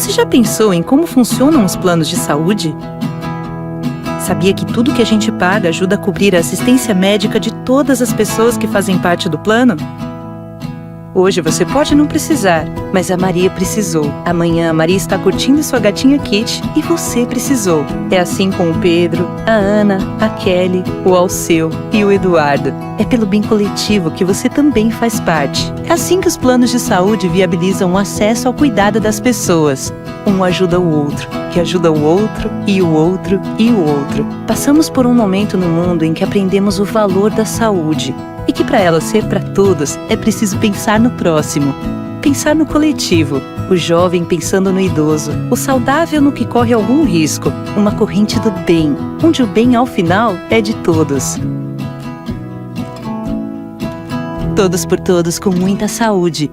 Você já pensou em como funcionam os planos de saúde? Sabia que tudo que a gente paga ajuda a cobrir a assistência médica de todas as pessoas que fazem parte do plano? Hoje você pode não precisar, mas a Maria precisou. Amanhã a Maria está curtindo sua gatinha Kitty e você precisou. É assim com o Pedro, a Ana, a Kelly, o Alceu e o Eduardo. É pelo bem coletivo que você também faz parte. É assim que os planos de saúde viabilizam o acesso ao cuidado das pessoas. Um ajuda o outro, que ajuda o outro, e o outro, e o outro. Passamos por um momento no mundo em que aprendemos o valor da saúde. E que para ela ser para todos, é preciso pensar no próximo. Pensar no coletivo, o jovem pensando no idoso, o saudável no que corre algum risco, uma corrente do bem, onde o bem ao final é de todos. Todos por todos com muita saúde.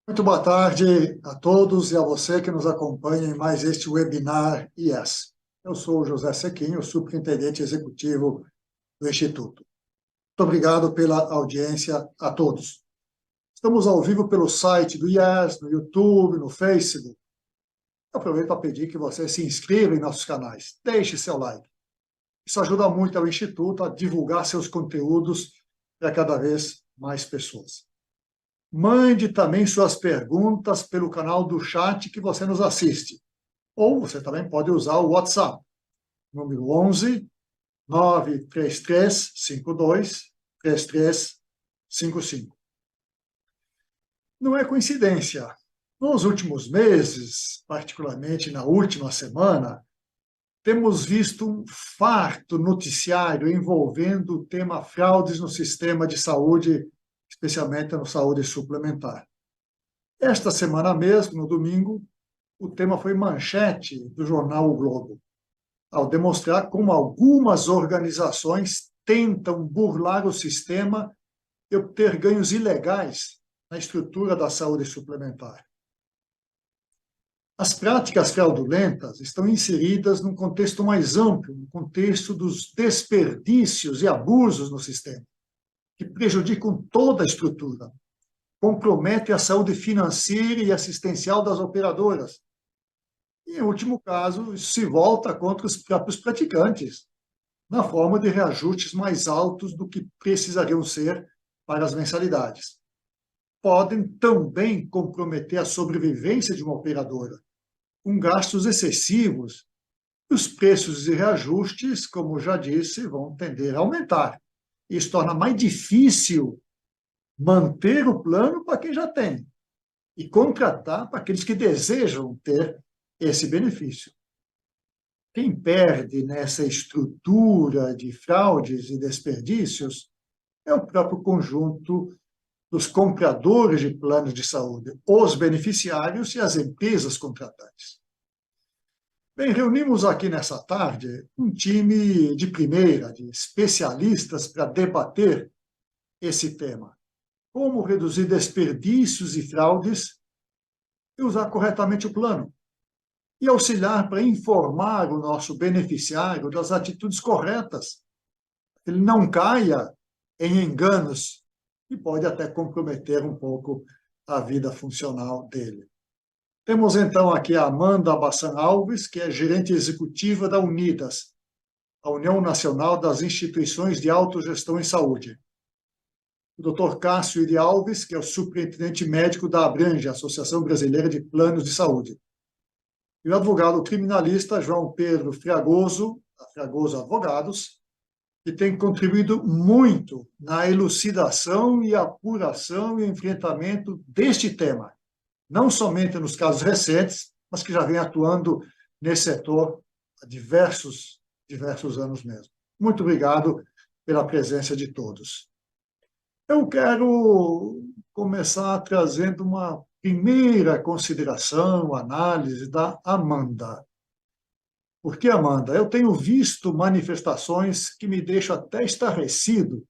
Muito boa tarde a todos e a você que nos acompanha em mais este webinar IES. Eu sou o José Sequinho, superintendente executivo do Instituto. Muito obrigado pela audiência a todos. Estamos ao vivo pelo site do IES, no YouTube, no Facebook. Aproveito para pedir que você se inscreva em nossos canais, deixe seu like. Isso ajuda muito ao Instituto a divulgar seus conteúdos para cada vez mais pessoas. Mande também suas perguntas pelo canal do chat que você nos assiste. Ou você também pode usar o WhatsApp, número 11 933 52 3355. Não é coincidência. Nos últimos meses, particularmente na última semana, temos visto um farto noticiário envolvendo o tema fraudes no sistema de saúde, especialmente na saúde suplementar. Esta semana mesmo, no domingo, o tema foi manchete do jornal O Globo, ao demonstrar como algumas organizações tentam burlar o sistema e obter ganhos ilegais na estrutura da saúde suplementar. As práticas fraudulentas estão inseridas num contexto mais amplo, no contexto dos desperdícios e abusos no sistema, que prejudicam toda a estrutura, comprometem a saúde financeira e assistencial das operadoras. E, em último caso, isso se volta contra os próprios praticantes, na forma de reajustes mais altos do que precisariam ser para as mensalidades. Podem também comprometer a sobrevivência de uma operadora, com gastos excessivos, e os preços de reajustes, como já disse, vão tender a aumentar. Isso torna mais difícil manter o plano para quem já tem e contratar para aqueles que desejam ter esse benefício. Quem perde nessa estrutura de fraudes e desperdícios é o próprio conjunto dos compradores de planos de saúde, os beneficiários e as empresas contratantes. Bem, reunimos aqui nessa tarde um time de primeira, de especialistas para debater esse tema. Como reduzir desperdícios e fraudes e usar corretamente o plano. E auxiliar para informar o nosso beneficiário das atitudes corretas. Ele não caia em enganos e pode até comprometer um pouco a vida funcional dele. Temos então aqui a Amanda Bassan Alves, que é gerente executiva da Unidas, a União Nacional das Instituições de Autogestão em Saúde. O Dr. Cássio de Alves, que é o superintendente médico da Abrange, Associação Brasileira de Planos de Saúde. E o advogado criminalista João Pedro Fragoso, da Fragoso Advogados, que tem contribuído muito na elucidação e apuração e enfrentamento deste tema, não somente nos casos recentes, mas que já vem atuando nesse setor há diversos anos mesmo. Muito obrigado pela presença de todos. Eu quero começar trazendo uma primeira consideração, análise da Amanda. Porque, Amanda, eu tenho visto manifestações que me deixam até estarrecido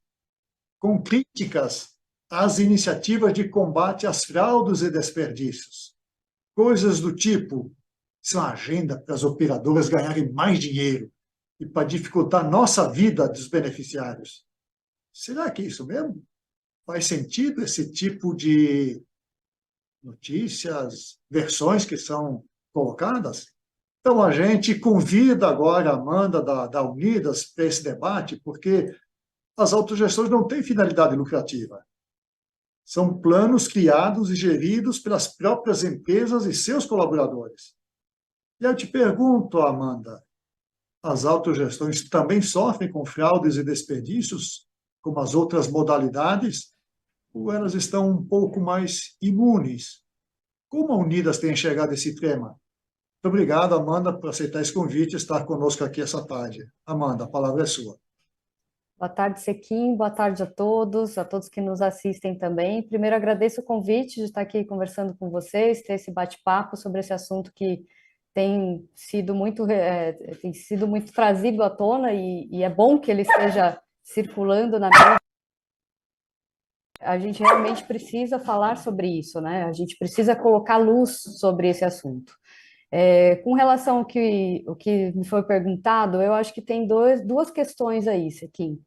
com críticas às iniciativas de combate às fraudes e desperdícios. Coisas do tipo, isso é uma agenda para as operadoras ganharem mais dinheiro e para dificultar a nossa vida dos beneficiários. Será que é isso mesmo? Faz sentido esse tipo de notícias, versões que são colocadas? Então, a gente convida agora a Amanda da Unidas para esse debate, porque as autogestões não têm finalidade lucrativa. São planos criados e geridos pelas próprias empresas e seus colaboradores. E eu te pergunto, Amanda, as autogestões também sofrem com fraudes e desperdícios, como as outras modalidades, ou elas estão um pouco mais imunes? Como a Unidas tem enxergado esse tema? Muito obrigado, Amanda, por aceitar esse convite e estar conosco aqui essa tarde. Amanda, a palavra é sua. Boa tarde, Sequim. Boa tarde a todos que nos assistem também. Primeiro, agradeço o convite de estar aqui conversando com vocês, ter esse bate-papo sobre esse assunto que tem sido muito trazido à tona e é bom que ele esteja circulando na mídia. A gente realmente precisa falar sobre isso, né? A gente precisa colocar luz sobre esse assunto. Com relação ao que me foi perguntado, eu acho que tem duas questões aí, Sequim.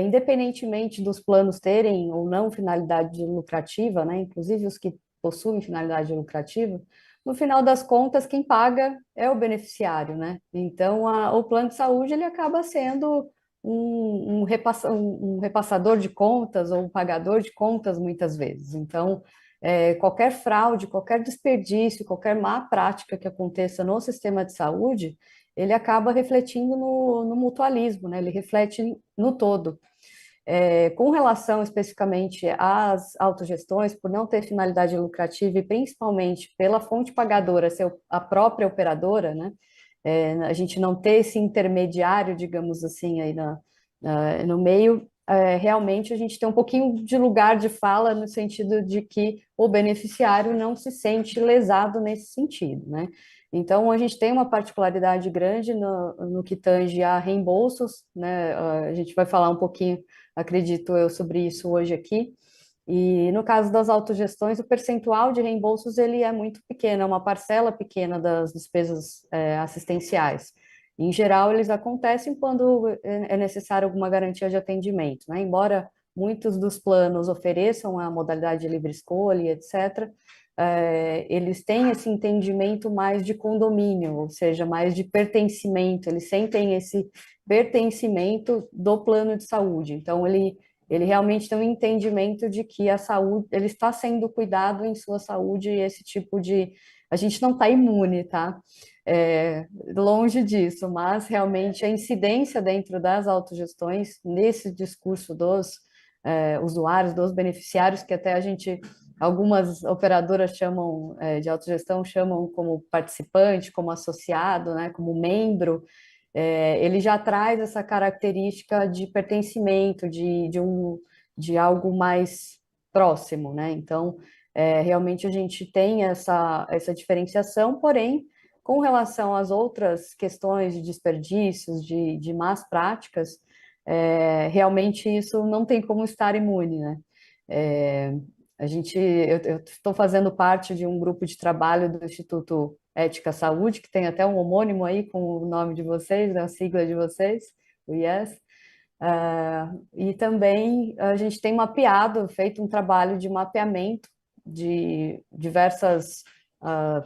Independentemente dos planos terem ou não finalidade lucrativa, né, inclusive os que possuem finalidade lucrativa, no final das contas, quem paga é o beneficiário, né? Então, o plano de saúde ele acaba sendo um repassador de contas ou um pagador de contas, muitas vezes. Então, qualquer fraude, qualquer desperdício, qualquer má prática que aconteça no sistema de saúde, ele acaba refletindo no mutualismo, né? Ele reflete no todo. Com relação especificamente às autogestões, por não ter finalidade lucrativa e principalmente pela fonte pagadora ser a própria operadora, né? A gente não ter esse intermediário, digamos assim, aí no meio, realmente a gente tem um pouquinho de lugar de fala no sentido de que o beneficiário não se sente lesado nesse sentido, né? Então, a gente tem uma particularidade grande no que tange a reembolsos, né? A gente vai falar um pouquinho, acredito eu, sobre isso hoje aqui. E no caso das autogestões, o percentual de reembolsos ele é muito pequeno, é uma parcela pequena das despesas assistenciais. Em geral, eles acontecem quando é necessário alguma garantia de atendimento, né? Embora muitos dos planos ofereçam a modalidade de livre escolha, etc., eles têm esse entendimento mais de condomínio, ou seja, mais de pertencimento, eles sentem esse pertencimento do plano de saúde. Então, ele realmente tem um entendimento de que a saúde, ele está sendo cuidado em sua saúde e esse tipo de... A gente não está imune, tá? Longe disso, mas realmente a incidência dentro das autogestões, nesse discurso dos usuários, dos beneficiários, que até algumas operadoras chamam de autogestão, chamam como participante, como associado, né, como membro, ele já traz essa característica de pertencimento, de algo mais próximo, né? Então, realmente a gente tem essa diferenciação, porém, com relação às outras questões de desperdícios, de más práticas, realmente isso não tem como estar imune, né? Eu estou fazendo parte de um grupo de trabalho do Instituto Ética Saúde, que tem até um homônimo aí com o nome de vocês, né, a sigla de vocês, o IES. E também a gente tem mapeado, feito um trabalho de mapeamento de diversas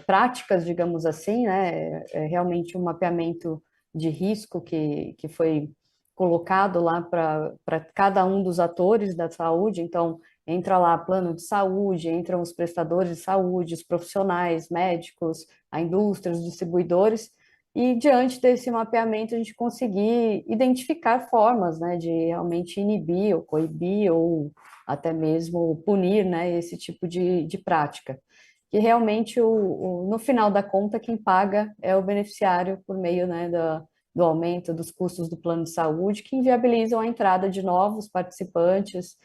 práticas, digamos assim, né? Realmente um mapeamento de risco que foi colocado lá para cada um dos atores da saúde. Então, entra lá plano de saúde, entram os prestadores de saúde, os profissionais, médicos, a indústria, os distribuidores, e diante desse mapeamento a gente conseguir identificar formas, né, de realmente inibir ou coibir ou até mesmo punir, né, esse tipo de prática. Que realmente, no final da conta, quem paga é o beneficiário por meio, né, do aumento dos custos do plano de saúde, que inviabilizam a entrada de novos participantes,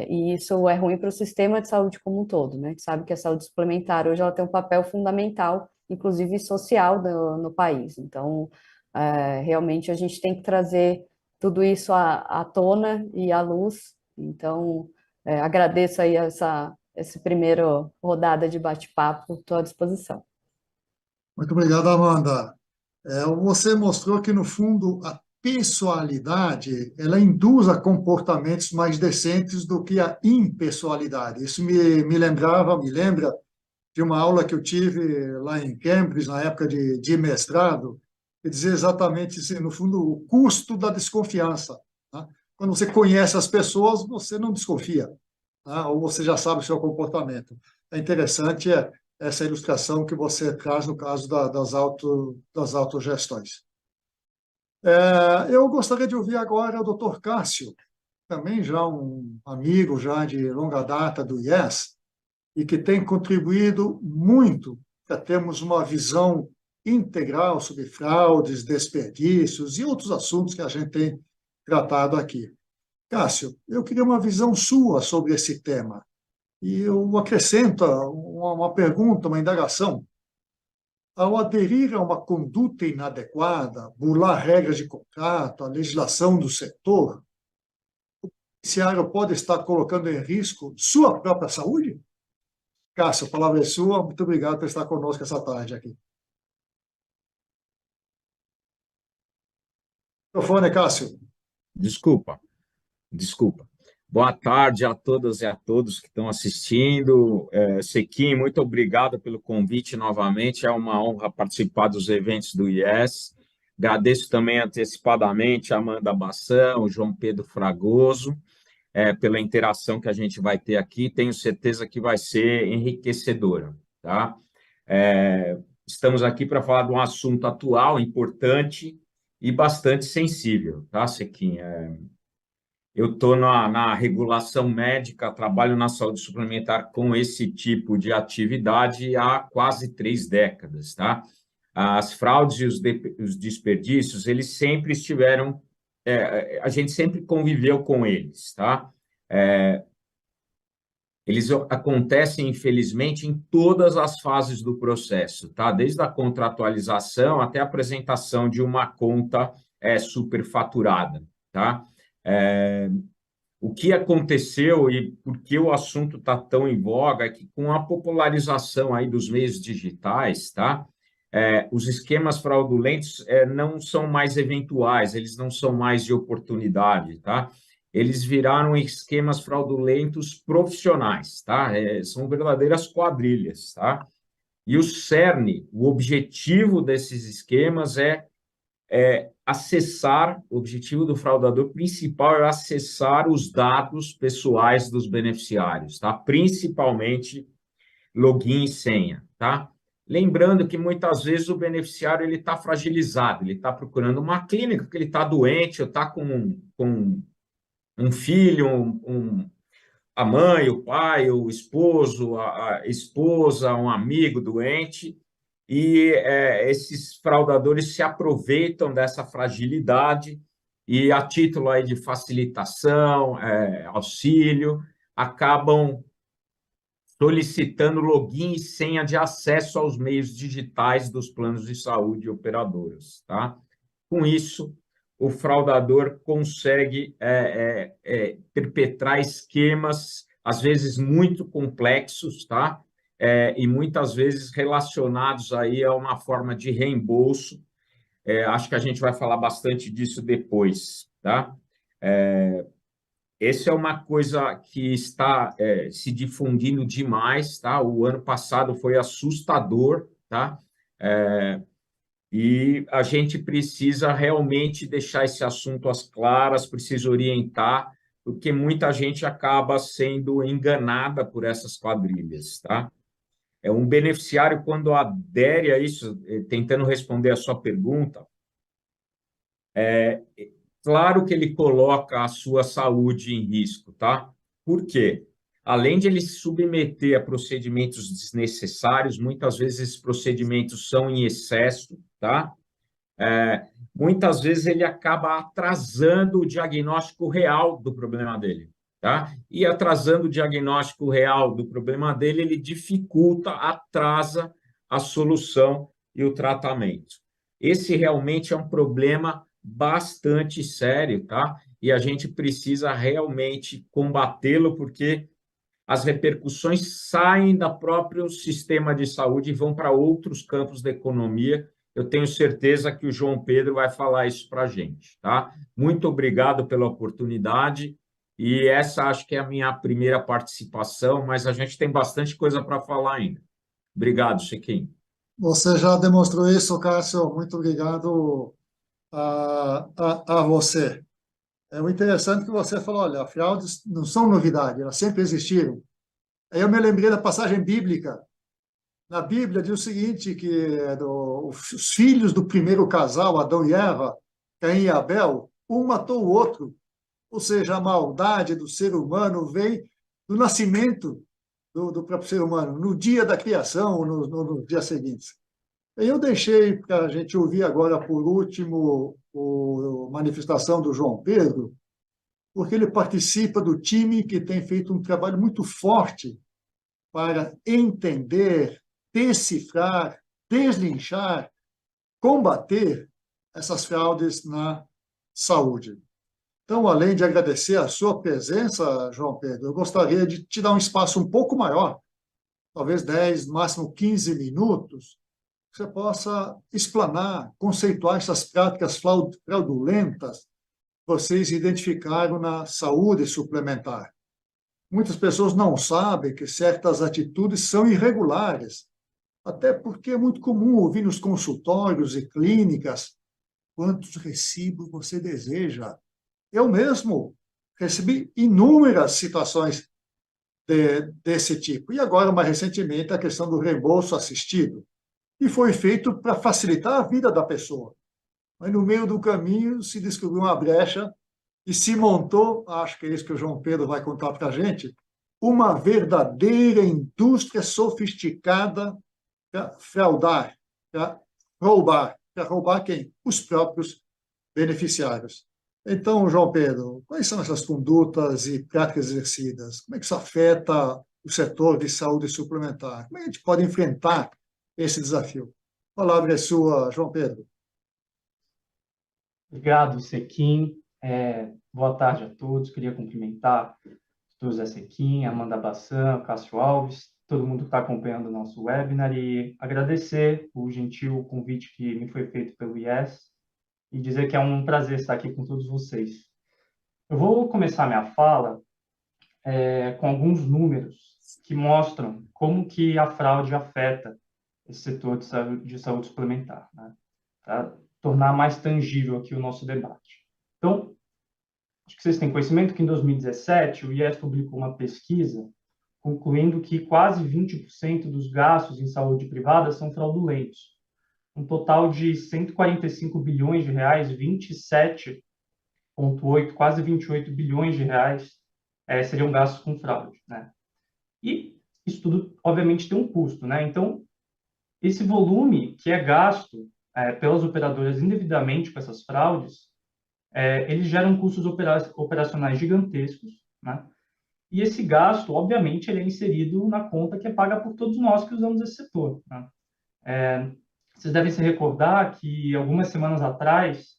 e isso é ruim para o sistema de saúde como um todo, né? A gente sabe que a saúde suplementar hoje ela tem um papel fundamental, inclusive social, no país. Então, realmente a gente tem que trazer tudo isso à tona e à luz. Então, agradeço aí essa primeira rodada de bate-papo, estou à disposição. Muito obrigado, Amanda. Você mostrou que, no fundo, a pessoalidade ela induz a comportamentos mais decentes do que a impessoalidade. Isso me lembra de uma aula que eu tive lá em Cambridge, na época de mestrado, que dizia exatamente, assim, no fundo, o custo da desconfiança. Tá? Quando você conhece as pessoas, você não desconfia, tá? Ou você já sabe o seu comportamento. É interessante essa ilustração que você traz no caso das autogestões. Eu gostaria de ouvir agora o Dr. Cássio, também já um amigo já de longa data do IES, e que tem contribuído muito para termos uma visão integral sobre fraudes, desperdícios e outros assuntos que a gente tem tratado aqui. Cássio, eu queria uma visão sua sobre esse tema. E eu acrescento uma pergunta, uma indagação. Ao aderir a uma conduta inadequada, burlar regras de contrato, a legislação do setor, o beneficiário pode estar colocando em risco sua própria saúde? Cássio, a palavra é sua. Muito obrigado por estar conosco essa tarde aqui. Microfone, Cássio. Desculpa. Boa tarde a todas e a todos que estão assistindo. Sequim, muito obrigado pelo convite novamente. É uma honra participar dos eventos do IES. Agradeço também antecipadamente a Amanda Bassan, o João Pedro Fragoso, pela interação que a gente vai ter aqui. Tenho certeza que vai ser enriquecedora, tá? Estamos aqui para falar de um assunto atual, importante e bastante sensível, tá, Sequim? Eu estou na regulação médica, trabalho na saúde suplementar com esse tipo de atividade há quase 3 décadas, tá? As fraudes e os desperdícios, eles sempre estiveram, a gente sempre conviveu com eles, tá? Eles acontecem, infelizmente, em todas as fases do processo, tá? Desde a contratualização até a apresentação de uma conta superfaturada, tá? O que aconteceu e por que o assunto está tão em voga é que com a popularização aí dos meios digitais, tá? Os esquemas fraudulentos não são mais eventuais, eles não são mais de oportunidade, tá? Eles viraram esquemas fraudulentos profissionais, tá? São verdadeiras quadrilhas, tá? E o cerne, o objetivo desses esquemas o objetivo do fraudador principal é acessar os dados pessoais dos beneficiários, tá? Principalmente login e senha, tá? Lembrando que muitas vezes o beneficiário ele está fragilizado, ele está procurando uma clínica porque ele está doente, ou está com um filho, a mãe, o pai, o esposo, a esposa, um amigo doente, e esses fraudadores se aproveitam dessa fragilidade e, a título aí de facilitação, auxílio, acabam solicitando login e senha de acesso aos meios digitais dos planos de saúde e operadoras, tá? Com isso, o fraudador consegue perpetrar esquemas, às vezes muito complexos, tá? E muitas vezes relacionados aí a uma forma de reembolso. Acho que a gente vai falar bastante disso depois, tá? Essa é uma coisa que está se difundindo demais, tá? O ano passado foi assustador, tá? E a gente precisa realmente deixar esse assunto às claras, precisa orientar, porque muita gente acaba sendo enganada por essas quadrilhas, tá? Um beneficiário, quando adere a isso, tentando responder a sua pergunta, claro que ele coloca a sua saúde em risco, tá? Por quê? Além de ele se submeter a procedimentos desnecessários, muitas vezes esses procedimentos são em excesso, tá? Muitas vezes ele acaba atrasando o diagnóstico real do problema dele, tá? E atrasando o diagnóstico real do problema dele, ele dificulta, atrasa a solução e o tratamento. Esse realmente é um problema bastante sério, tá? E a gente precisa realmente combatê-lo, porque as repercussões saem do próprio sistema de saúde e vão para outros campos da economia. Eu tenho certeza que o João Pedro vai falar isso para a gente, tá? Muito obrigado pela oportunidade, e essa acho que é a minha primeira participação, mas a gente tem bastante coisa para falar ainda. Obrigado, Chiquinho. Você já demonstrou isso, Cássio. Muito obrigado a você. É muito interessante que você falou, olha, fraudes não são novidade, elas sempre existiram. Aí eu me lembrei da passagem bíblica. Na Bíblia diz o seguinte, que os filhos do primeiro casal, Adão e Eva, Caim e Abel, um matou o outro. Ou seja, a maldade do ser humano vem do nascimento do próprio ser humano, no dia da criação, nos dias seguintes. E eu deixei para a gente ouvir agora, por último, a manifestação do João Pedro, porque ele participa do time que tem feito um trabalho muito forte para entender, decifrar, deslinchar, combater essas fraudes na saúde. Então, além de agradecer a sua presença, João Pedro, eu gostaria de te dar um espaço um pouco maior, talvez 10, máximo 15 minutos, que você possa explanar, conceituar essas práticas fraudulentas que vocês identificaram na saúde suplementar. Muitas pessoas não sabem que certas atitudes são irregulares, até porque é muito comum ouvir nos consultórios e clínicas quantos recibos você deseja. Eu mesmo recebi inúmeras situações desse tipo. E agora, mais recentemente, a questão do reembolso assistido. E foi feito para facilitar a vida da pessoa. Mas no meio do caminho se descobriu uma brecha e se montou, acho que é isso que o João Pedro vai contar para a gente, uma verdadeira indústria sofisticada para fraudar, para roubar. Para roubar quem? Os próprios beneficiários. Então, João Pedro, quais são essas condutas e práticas exercidas? Como é que isso afeta o setor de saúde suplementar? Como é que a gente pode enfrentar esse desafio? A palavra é sua, João Pedro. Obrigado, Sequim. Boa tarde a todos. Queria cumprimentar o José Sequim, Amanda Bassan, Cássio Alves, todo mundo que está acompanhando o nosso webinar e agradecer o gentil convite que me foi feito pelo IES e dizer que é um prazer estar aqui com todos vocês. Eu vou começar minha fala com alguns números que mostram como que a fraude afeta esse setor de saúde suplementar, né? Para tornar mais tangível aqui o nosso debate. Então, acho que vocês têm conhecimento que em 2017 o IES publicou uma pesquisa concluindo que quase 20% dos gastos em saúde privada são fraudulentos. Um total de 145 bilhões de reais, 27,8, quase 28 bilhões de reais seriam gastos com fraude, né? E isso tudo, obviamente, tem um custo, né? Então, esse volume que é gasto pelas operadoras indevidamente com essas fraudes, eles geram custos operacionais gigantescos, né? E esse gasto, obviamente, ele é inserido na conta que é paga por todos nós que usamos esse setor, né? Vocês devem se recordar que, algumas semanas atrás,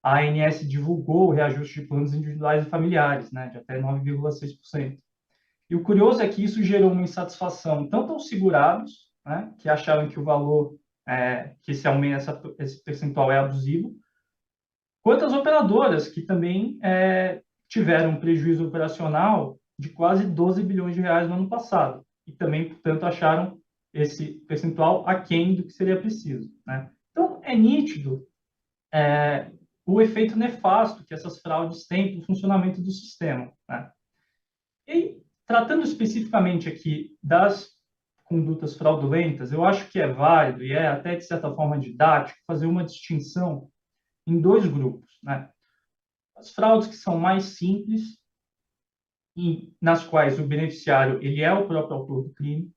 a ANS divulgou o reajuste de planos individuais e familiares, né, de até 9,6%. E o curioso é que isso gerou uma insatisfação tanto aos segurados, né, que acharam que o valor, que esse aumento, esse percentual é abusivo, quanto às operadoras, que também tiveram um prejuízo operacional de quase 12 bilhões de reais no ano passado. E também, portanto, acharam esse percentual aquém do que seria preciso, né? Então, é nítido o efeito nefasto que essas fraudes têm para o funcionamento do sistema, né? E, tratando especificamente aqui das condutas fraudulentas, eu acho que é válido e é até, de certa forma, didático fazer uma distinção em dois grupos, né? As fraudes que são mais simples, e nas quais o beneficiário ele é o próprio autor do crime,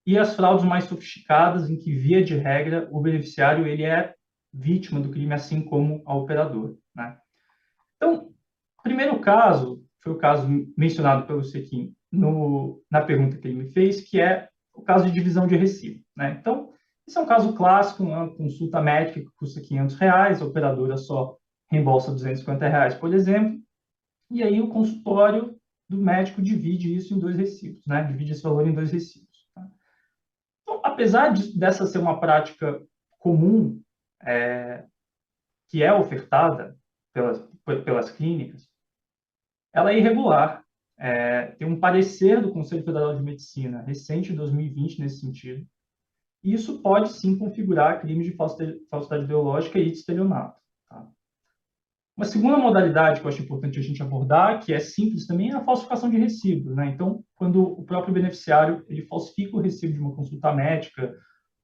e as fraudes mais sofisticadas, em que, via de regra, o beneficiário ele é vítima do crime, assim como a operadora, né? Então, o primeiro caso foi o caso mencionado pelo Sequim na pergunta que ele me fez, que é o caso de divisão de recibo, né? Então, esse é um caso clássico, uma consulta médica que custa R$ 500, a operadora só reembolsa R$ 250, por exemplo, e aí o consultório do médico divide isso em dois recibos, né? Divide esse valor em dois recibos. Tá? Então, apesar dessa ser uma prática comum, que é ofertada pelas clínicas, ela é irregular. Tem um parecer do Conselho Federal de Medicina recente, de 2020, nesse sentido, e isso pode sim configurar crimes de falsidade ideológica e de estelionato. Tá? Uma segunda modalidade que eu acho importante a gente abordar, que é simples também, é a falsificação de recibo, né? Então, quando o próprio beneficiário ele falsifica o recibo de uma consulta médica,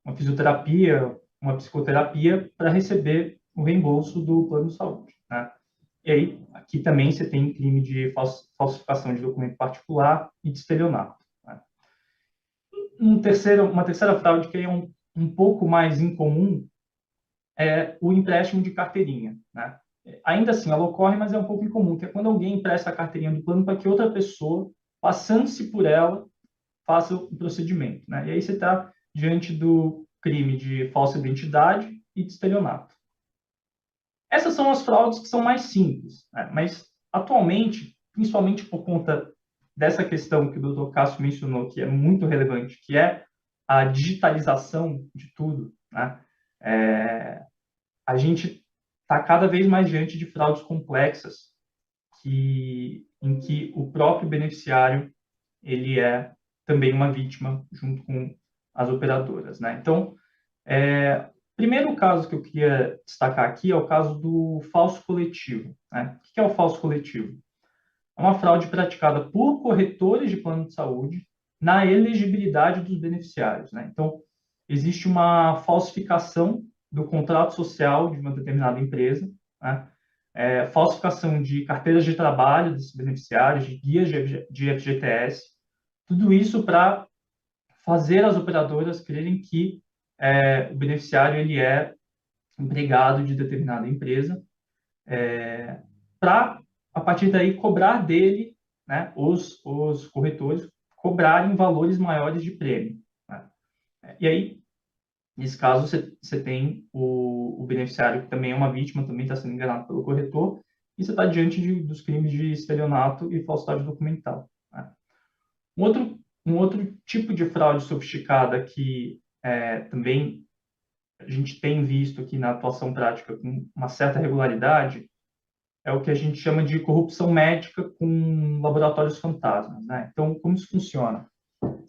uma fisioterapia, uma psicoterapia, para receber o reembolso do plano de saúde, né? E aí, aqui também você tem crime de falsificação de documento particular e de estelionato, né? Uma terceira fraude que é um pouco mais incomum é o empréstimo de carteirinha, né? Ainda assim, ela ocorre, mas é um pouco incomum, que é quando alguém empresta a carteirinha do plano para que outra pessoa, passando-se por ela, faça o procedimento, né? E aí você está diante do crime de falsa identidade e de estelionato. Essas são as fraudes que são mais simples, né? Mas, atualmente, principalmente por conta dessa questão que o Dr. Cássio mencionou, que é muito relevante, que é a digitalização de tudo, né? A gente está cada vez mais diante de fraudes complexas, em que o próprio beneficiário ele é também uma vítima junto com as operadoras, né? Então, primeiro caso que eu queria destacar aqui é o caso do falso coletivo, né? O que é o falso coletivo? É uma fraude praticada por corretores de plano de saúde na elegibilidade dos beneficiários, né? Então, existe uma falsificação do contrato social de uma determinada empresa, né? Falsificação de carteiras de trabalho desses beneficiários, de guias de FGTS, tudo isso para fazer as operadoras crerem que o beneficiário ele é empregado de determinada empresa, para, a partir daí, cobrar dele, né, os corretores, cobrarem valores maiores de prêmio, né? E aí, nesse caso, você tem o beneficiário que também é uma vítima, também está sendo enganado pelo corretor, e você está diante dos crimes de estelionato e falsidade documental, né? Um outro tipo de fraude sofisticada que também a gente tem visto aqui na atuação prática com uma certa regularidade é o que a gente chama de corrupção médica com laboratórios fantasmas, né? Então, como isso funciona?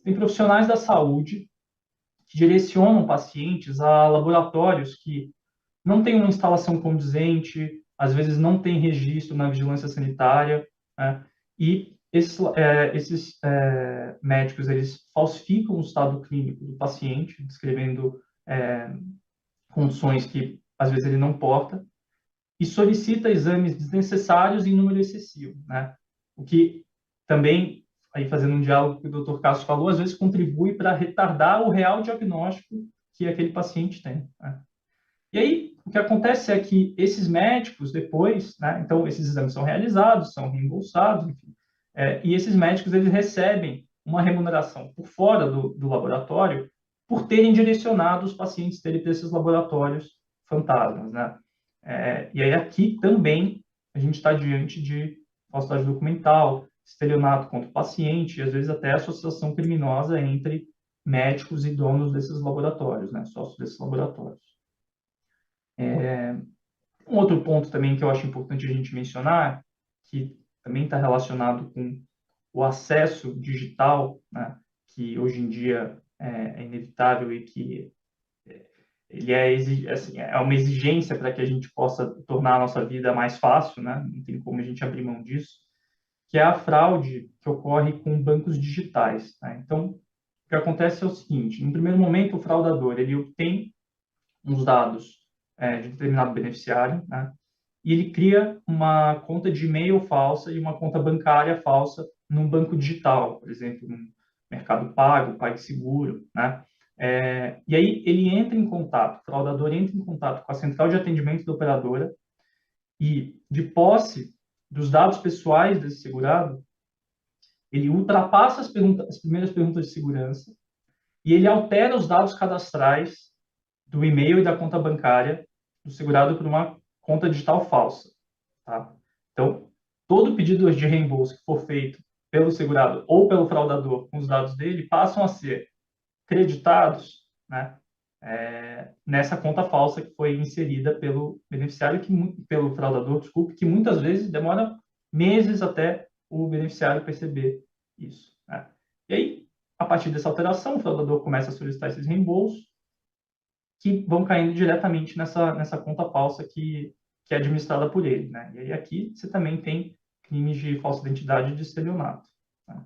Tem profissionais da saúde que direcionam pacientes a laboratórios que não têm uma instalação condizente, às vezes não tem registro na vigilância sanitária, né? E esses médicos, eles falsificam o estado clínico do paciente, descrevendo condições que às vezes ele não porta, e solicita exames desnecessários em número excessivo, né? O que também, aí fazendo um diálogo com o que o Dr. Cássio falou, às vezes contribui para retardar o real diagnóstico que aquele paciente tem, né? E aí, o que acontece é que esses médicos, depois, né, então, esses exames são realizados, são reembolsados, enfim, e esses médicos, eles recebem uma remuneração por fora do laboratório por terem direcionado os pacientes dele para esses laboratórios fantasmas, né? E aí, aqui também, a gente está diante de falsidade documental, estelionato contra o paciente, e às vezes até associação criminosa entre médicos e donos desses laboratórios, né, sócios desses laboratórios. Um outro ponto também que eu acho importante a gente mencionar, que também está relacionado com o acesso digital, né, que hoje em dia é inevitável e que ele assim, é uma exigência para que a gente possa tornar a nossa vida mais fácil, né? Não tem como a gente abrir mão disso, que é a fraude que ocorre com bancos digitais, né? Então, o que acontece é o seguinte: no primeiro momento, o fraudador ele obtém uns dados de determinado beneficiário, né? E ele cria uma conta de e-mail falsa e uma conta bancária falsa num banco digital, por exemplo, no Mercado Pago, PagSeguro, né? E aí ele entra em contato, o fraudador entra em contato com a central de atendimento da operadora e, de posse dos dados pessoais desse segurado, ele ultrapassa as primeiras perguntas de segurança e ele altera os dados cadastrais do e-mail e da conta bancária do segurado por uma conta digital falsa, tá? Então, todo pedido de reembolso que for feito pelo segurado ou pelo fraudador com os dados dele passam a ser creditados, né, nessa conta falsa que foi inserida pelo beneficiário, pelo fraudador, desculpe, que muitas vezes demora meses até o beneficiário perceber isso, né? E aí, a partir dessa alteração, o fraudador começa a solicitar esses reembolsos, que vão caindo diretamente nessa conta falsa que é administrada por ele, né? E aí aqui você também tem crimes de falsa identidade e de estelionato, né?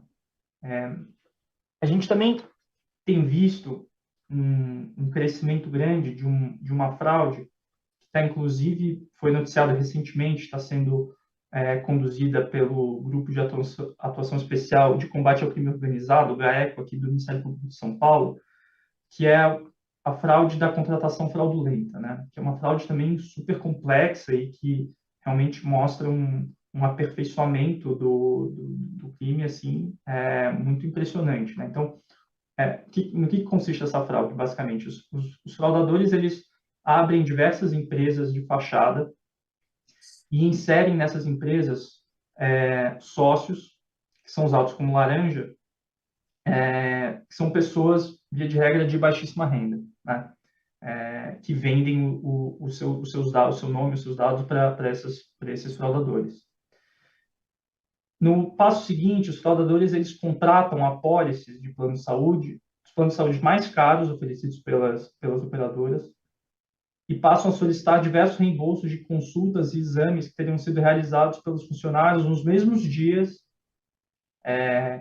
A gente também tem visto um crescimento grande de uma fraude que está, inclusive, foi noticiado recentemente, está sendo conduzida pelo Grupo de Atuação Especial de Combate ao Crime Organizado, o GAECO, aqui do Ministério Público de São Paulo, que é a fraude da contratação fraudulenta, né? Que é uma fraude também super complexa e que realmente mostra um aperfeiçoamento do crime, assim, muito impressionante, né? Então, no que consiste essa fraude, basicamente? Os fraudadores, eles abrem diversas empresas de fachada e inserem nessas empresas sócios, que são usados como laranja, que são pessoas, via de regra, de baixíssima renda, né? Que vendem os seus dados, o seu nome, os seus dados para esses fraudadores. No passo seguinte, os fraudadores eles contratam apólices de plano de saúde, os planos de saúde mais caros oferecidos pelas operadoras, e passam a solicitar diversos reembolsos de consultas e exames que teriam sido realizados pelos funcionários nos mesmos dias,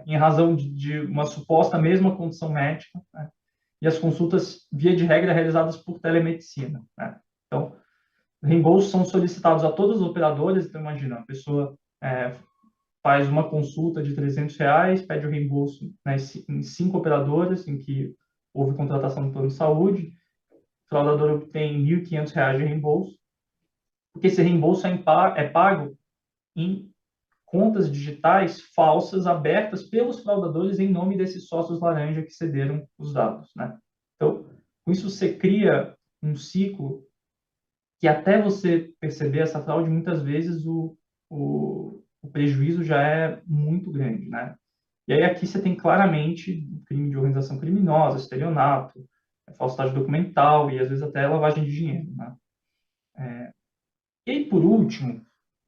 em razão de uma suposta mesma condição médica, né? E as consultas, via de regra, realizadas por telemedicina, né? Então, reembolsos são solicitados a todas as operadoras. Então, imagina, a pessoa faz uma consulta de R$300, pede o reembolso, né, em 5 operadoras em que houve contratação do plano de saúde, o fraudador obtém R$1.500 de reembolso, porque esse reembolso é pago em contas digitais falsas abertas pelos fraudadores em nome desses sócios laranja que cederam os dados, né? Então, com isso você cria um ciclo que, até você perceber essa fraude, muitas vezes o o prejuízo já é muito grande, né? E aí aqui você tem claramente crime de organização criminosa, estelionato, falsidade documental e às vezes até lavagem de dinheiro, né? E aí, por último,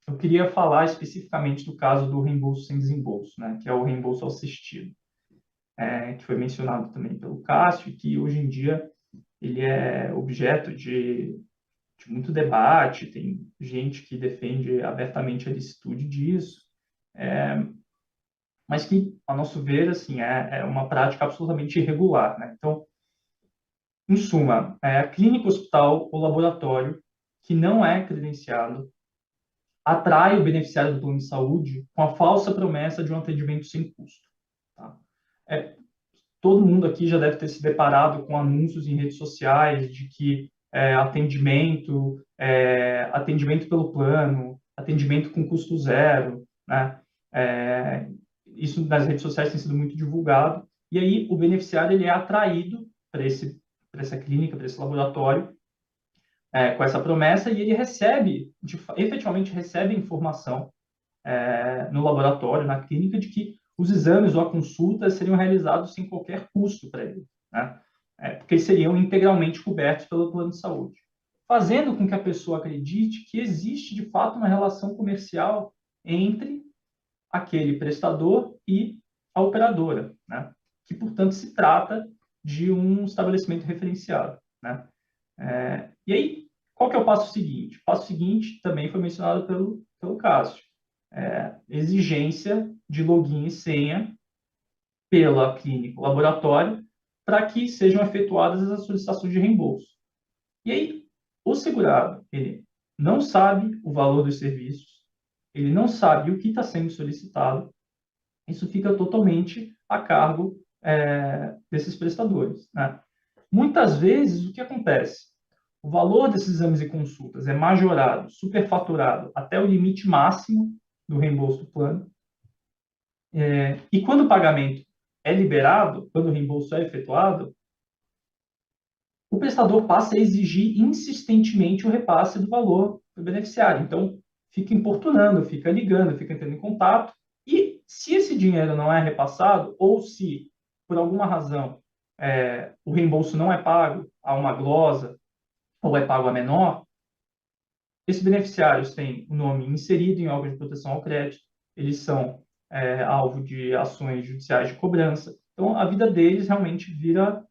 eu queria falar especificamente do caso do reembolso sem desembolso, né? Que é o reembolso assistido, que foi mencionado também pelo Cássio e que hoje em dia ele é objeto de muito debate, tem gente que defende abertamente a licitude disso, mas que, a nosso ver, assim, é uma prática absolutamente irregular, né? Então, em suma, a clínica, hospital ou laboratório que não é credenciado atrai o beneficiário do plano de saúde com a falsa promessa de um atendimento sem custo. Tá? Todo mundo aqui já deve ter se deparado com anúncios em redes sociais de que atendimento pelo plano, atendimento com custo zero, né? Isso nas redes sociais tem sido muito divulgado, e aí o beneficiário ele é atraído para essa clínica, para esse laboratório, com essa promessa, e ele efetivamente recebe informação no laboratório, na clínica, de que os exames ou a consulta seriam realizados sem qualquer custo para ele, né? Porque seriam integralmente cobertos pelo plano de saúde, fazendo com que a pessoa acredite que existe, de fato, uma relação comercial entre aquele prestador e a operadora, né? Que, portanto, se trata de um estabelecimento referenciado, né? E aí, qual que é o passo seguinte? O passo seguinte também foi mencionado pelo Cássio. Exigência de login e senha pela clínica ou laboratório para que sejam efetuadas as solicitações de reembolso. E aí, o segurado, ele não sabe o valor dos serviços, ele não sabe o que está sendo solicitado, isso fica totalmente a cargo desses prestadores, né? Muitas vezes, o que acontece? O valor desses exames e consultas é majorado, superfaturado até o limite máximo do reembolso do plano. E quando o pagamento é liberado, quando o reembolso é efetuado, o prestador passa a exigir insistentemente o repasse do valor do beneficiário. Então, fica importunando, fica ligando, fica entrando em contato. E se esse dinheiro não é repassado, ou se, por alguma razão, o reembolso não é pago a uma glosa, ou é pago a menor, esses beneficiários têm o nome inserido em órgão de proteção ao crédito, eles são alvo de ações judiciais de cobrança. Então, a vida deles realmente vira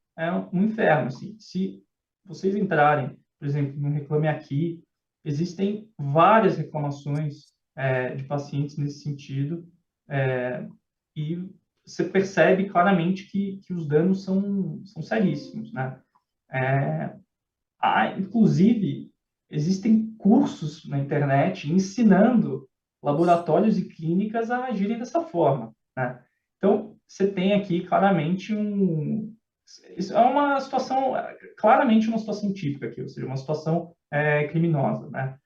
um inferno. Assim. Se vocês entrarem, por exemplo, no Reclame Aqui, existem várias reclamações de pacientes nesse sentido, e você percebe claramente que os danos são seríssimos, né? Inclusive, existem cursos na internet ensinando laboratórios e clínicas a agirem dessa forma, né? Então, você tem aqui claramente isso é uma situação, claramente uma situação típica aqui, ou seja, uma situação criminosa, né?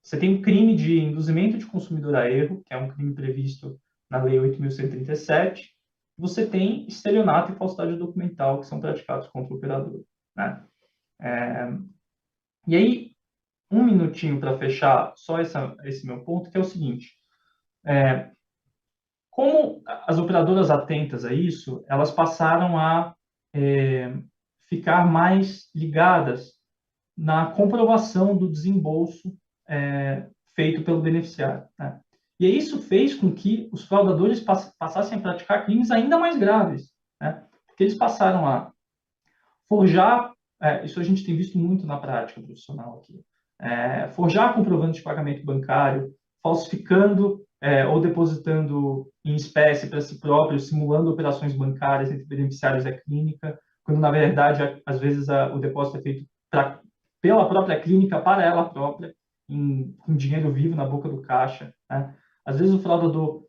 Você tem o crime de induzimento de consumidor a erro, que é um crime previsto na Lei 8.137. Você tem estelionato e falsidade documental, que são praticados contra o operador, né? E aí, um minutinho para fechar só esse meu ponto, que é o seguinte. Como as operadoras atentas a isso, elas passaram a ficar mais ligadas na comprovação do desembolso feito pelo beneficiário, né? E aí isso fez com que os fraudadores passassem a praticar crimes ainda mais graves, né? Porque eles passaram a forjar, isso a gente tem visto muito na prática profissional aqui, forjar comprovante de pagamento bancário, falsificando ou depositando em espécie para si próprio, simulando operações bancárias entre beneficiários da clínica, quando, na verdade, às vezes o depósito é feito pela própria clínica para ela própria, com dinheiro vivo na boca do caixa, né? Às vezes o fraudador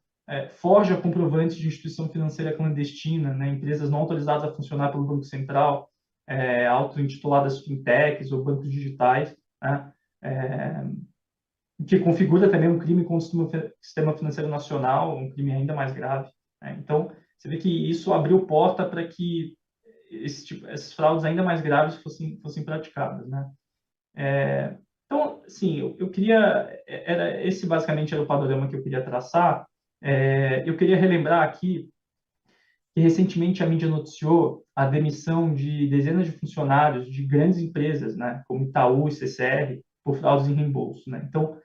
forja comprovantes de instituição financeira clandestina, né? Empresas não autorizadas a funcionar pelo Banco Central, auto-intituladas fintechs ou bancos digitais, né? Que configura também um crime contra o sistema financeiro nacional, um crime ainda mais grave, né? Então, você vê que isso abriu porta para que esses fraudes ainda mais graves fossem praticadas, né? Então, assim, eu queria, esse basicamente era o panorama que eu queria traçar. Eu queria relembrar aqui que recentemente a mídia noticiou a demissão de dezenas de funcionários de grandes empresas, né, como Itaú e CCR, por fraudes em reembolso, né? Então,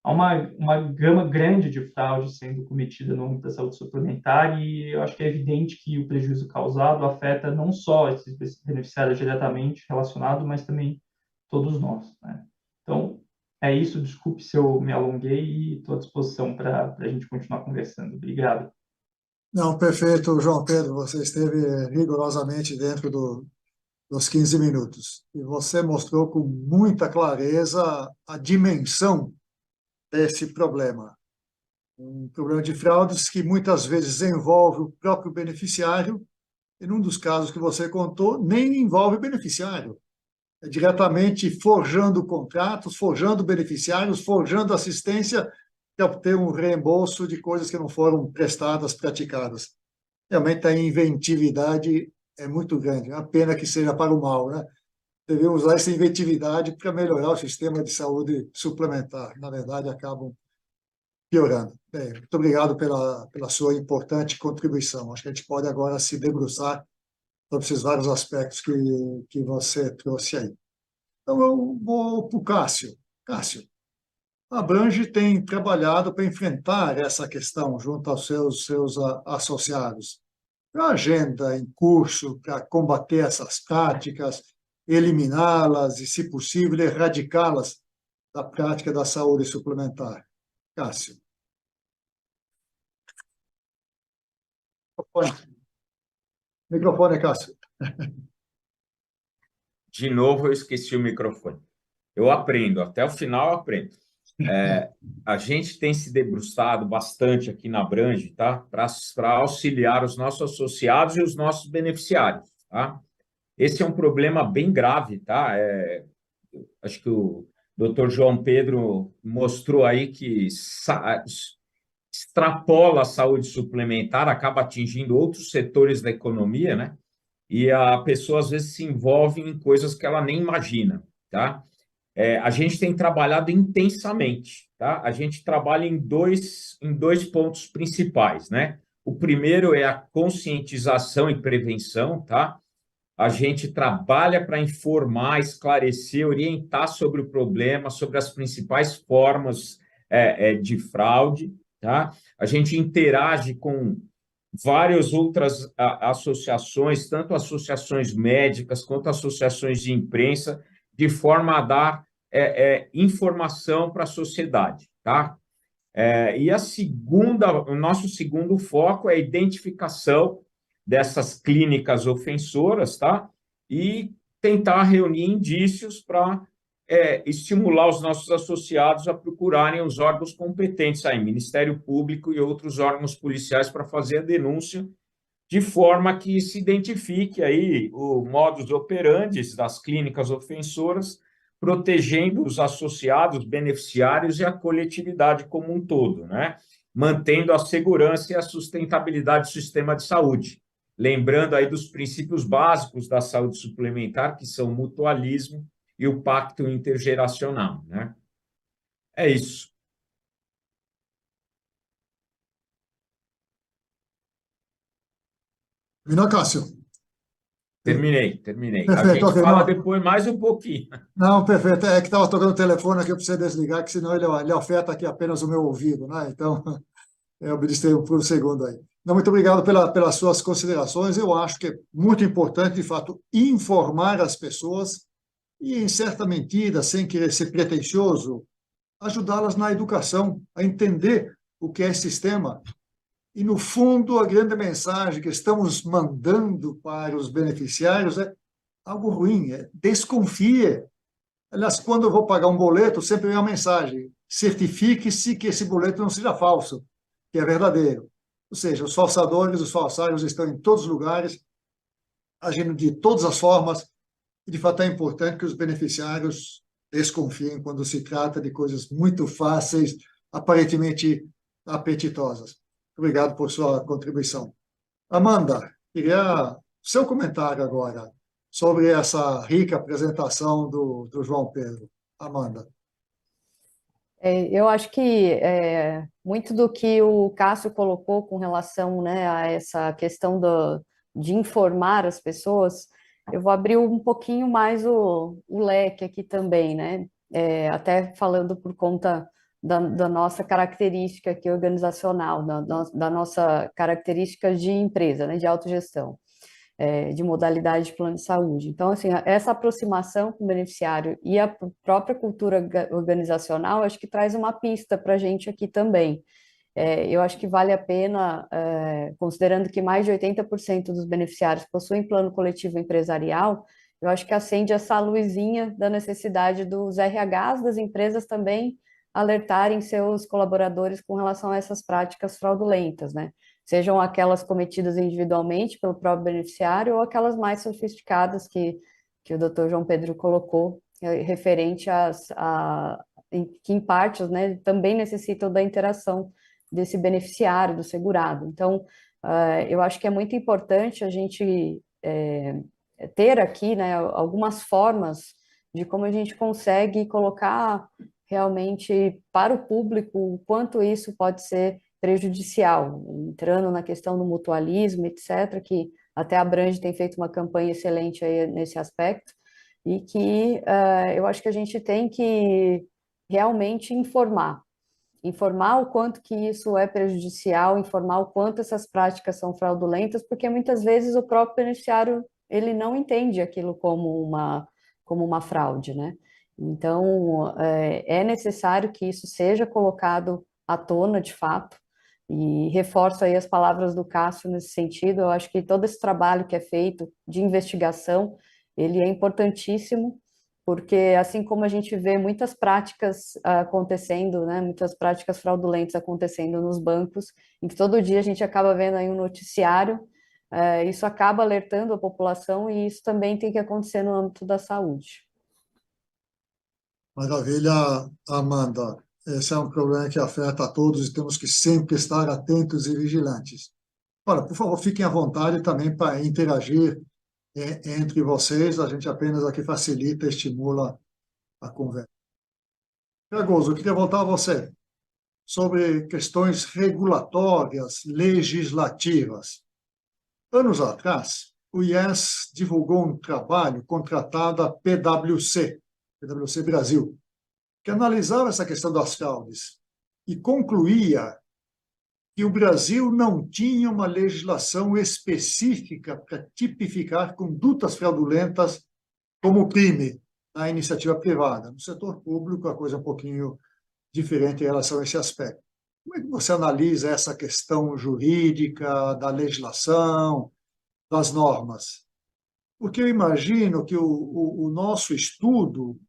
há uma gama grande de fraudes sendo cometida no âmbito da saúde suplementar e eu acho que é evidente que o prejuízo causado afeta não só esses beneficiários diretamente relacionados, mas também todos nós, né? Então, é isso. Desculpe se eu me alonguei e estou à disposição para a gente continuar conversando. Obrigado. Não, perfeito, João Pedro, você esteve rigorosamente dentro dos 15 minutos. E você mostrou com muita clareza a dimensão desse problema. Um problema de fraudes que muitas vezes envolve o próprio beneficiário, e num dos casos que você contou, nem envolve o beneficiário. É diretamente forjando contratos, forjando beneficiários, forjando assistência para obter um reembolso de coisas que não foram prestadas, praticadas. Realmente a inventividade é muito grande. É uma pena que seja para o mal, né? Devemos usar essa inventividade para melhorar o sistema de saúde suplementar. Na verdade, acabam piorando. Bem, muito obrigado pela sua importante contribuição. Acho que a gente pode agora se debruçar sobre esses vários aspectos que você trouxe aí. Então, eu vou para o Cássio. Cássio, a Abrange tem trabalhado para enfrentar essa questão junto aos seus associados. A agenda em curso para combater essas práticas, eliminá-las e, se possível, erradicá-las da prática da saúde suplementar. Cássio. Microfone, Cássio. De novo, eu esqueci o microfone. Eu aprendo, até o final eu aprendo. A gente tem se debruçado bastante aqui na Abrange, tá? Para auxiliar os nossos associados e os nossos beneficiários, tá? Esse é um problema bem grave, tá? Acho que o Dr. João Pedro mostrou aí que extrapola a saúde suplementar, acaba atingindo outros setores da economia, né? E a pessoa, às vezes, se envolve em coisas que ela nem imagina, tá? A gente tem trabalhado intensamente, tá? A gente trabalha em dois pontos principais, né? O primeiro é a conscientização e prevenção, tá? A gente trabalha para informar, esclarecer, orientar sobre o problema, sobre as principais formas de fraude, tá? A gente interage com várias outras associações, tanto associações médicas quanto associações de imprensa, de forma a dar informação para a sociedade, tá? E o nosso segundo foco é a identificação dessas clínicas ofensoras, tá? E tentar reunir indícios para estimular os nossos associados a procurarem os órgãos competentes aí, Ministério Público e outros órgãos policiais, para fazer a denúncia, de forma que se identifique aí o modus operandi das clínicas ofensoras, protegendo os associados, beneficiários e a coletividade como um todo, né? Mantendo a segurança e a sustentabilidade do sistema de saúde. Lembrando aí dos princípios básicos da saúde suplementar, que são o mutualismo e o pacto intergeracional, né? É isso. Terminou, Cássio? Terminei. A Perfeito, gente ok. fala depois mais um pouquinho. Não, perfeito. É que estava tocando o telefone aqui, eu precisei desligar, que senão ele afeta aqui apenas o meu ouvido, né? Então, eu me distraí por um segundo aí. Não, muito obrigado pelas suas considerações. Eu acho que é muito importante, de fato, informar as pessoas e, em certa medida, sem querer ser pretensioso, ajudá-las na educação, a entender o que é esse sistema. E, no fundo, a grande mensagem que estamos mandando para os beneficiários é algo ruim, desconfie. Aliás, quando eu vou pagar um boleto, sempre vem uma mensagem: certifique-se que esse boleto não seja falso, que é verdadeiro. Ou seja, os falsadores, os falsários estão em todos os lugares, agindo de todas as formas, e, de fato, é importante que os beneficiários desconfiem quando se trata de coisas muito fáceis, aparentemente apetitosas. Obrigado por sua contribuição. Amanda, queria seu comentário agora sobre essa rica apresentação do João Pedro. Amanda. Eu acho que muito do que o Cássio colocou com relação, né, a essa questão de informar as pessoas, eu vou abrir um pouquinho mais o leque aqui também, né? Até falando por conta da nossa característica aqui organizacional, da nossa característica de empresa, né, de autogestão, de modalidade de plano de saúde. Então, assim, essa aproximação com o beneficiário e a própria cultura organizacional, acho que traz uma pista para a gente aqui também. Eu acho que vale a pena, considerando que mais de 80% dos beneficiários possuem plano coletivo empresarial, eu acho que acende essa luzinha da necessidade dos RHs das empresas também alertarem seus colaboradores com relação a essas práticas fraudulentas, né? Sejam aquelas cometidas individualmente pelo próprio beneficiário ou aquelas mais sofisticadas que o Dr. João Pedro colocou, referente que em partes, né, também necessitam da interação desse beneficiário, do segurado. Então, eu acho que é muito importante a gente ter aqui, né, algumas formas de como a gente consegue colocar realmente para o público o quanto isso pode ser prejudicial, entrando na questão do mutualismo, etc., que até a Abrange tem feito uma campanha excelente aí nesse aspecto, e que eu acho que a gente tem que realmente informar o quanto que isso é prejudicial, informar o quanto essas práticas são fraudulentas, porque muitas vezes o próprio beneficiário ele não entende aquilo como uma fraude, né? Então, é necessário que isso seja colocado à tona, de fato, e reforço aí as palavras do Cássio nesse sentido. Eu acho que todo esse trabalho que é feito de investigação, ele é importantíssimo, porque assim como a gente vê muitas práticas acontecendo, né, muitas práticas fraudulentas acontecendo nos bancos, em que todo dia a gente acaba vendo aí um noticiário, isso acaba alertando a população e isso também tem que acontecer no âmbito da saúde. Maravilha, Amanda. Esse é um problema que afeta a todos e temos que sempre estar atentos e vigilantes. Ora, por favor, fiquem à vontade também para interagir entre vocês. A gente apenas aqui facilita, estimula a conversa. Fragoso, eu queria voltar a você sobre questões regulatórias, legislativas. Anos atrás, o IES divulgou um trabalho contratado a PwC Brasil, que analisava essa questão das fraudes e concluía que o Brasil não tinha uma legislação específica para tipificar condutas fraudulentas como crime na iniciativa privada. No setor público, a coisa é um pouquinho diferente em relação a esse aspecto. Como é que você analisa essa questão jurídica, da legislação, das normas? Porque eu imagino que o nosso estudo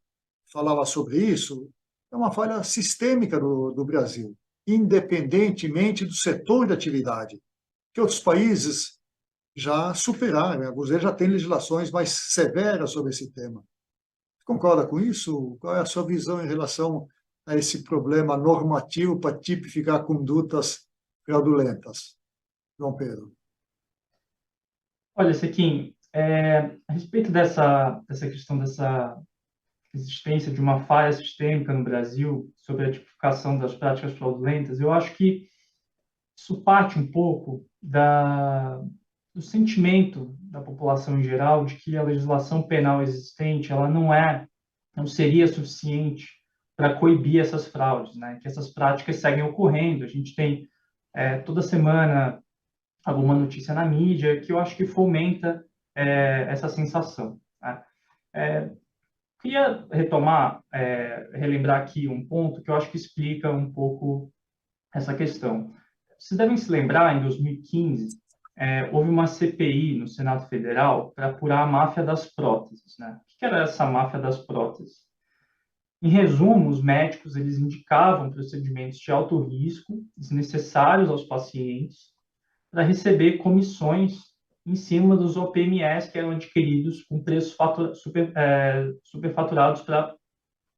falava sobre isso, é uma falha sistêmica do Brasil, independentemente do setor de atividade, que outros países já superaram, alguns deles já têm legislações mais severas sobre esse tema. Concorda com isso? Qual é a sua visão em relação a esse problema normativo para tipificar condutas fraudulentas? João Pedro. Olha, Sequim, a respeito dessa questão dessa existência de uma falha sistêmica no Brasil sobre a tipificação das práticas fraudulentas, eu acho que isso parte um pouco do sentimento da população em geral de que a legislação penal existente ela não seria suficiente para coibir essas fraudes, né? Que essas práticas seguem ocorrendo. A gente tem toda semana alguma notícia na mídia que eu acho que fomenta essa sensação, né? Queria relembrar aqui um ponto que eu acho que explica um pouco essa questão. Vocês devem se lembrar, em 2015, houve uma CPI no Senado Federal para apurar a máfia das próteses, né? O que era essa máfia das próteses? Em resumo, os médicos eles indicavam procedimentos de alto risco, desnecessários aos pacientes, para receber comissões em cima dos OPMS que eram adquiridos com preços superfaturados para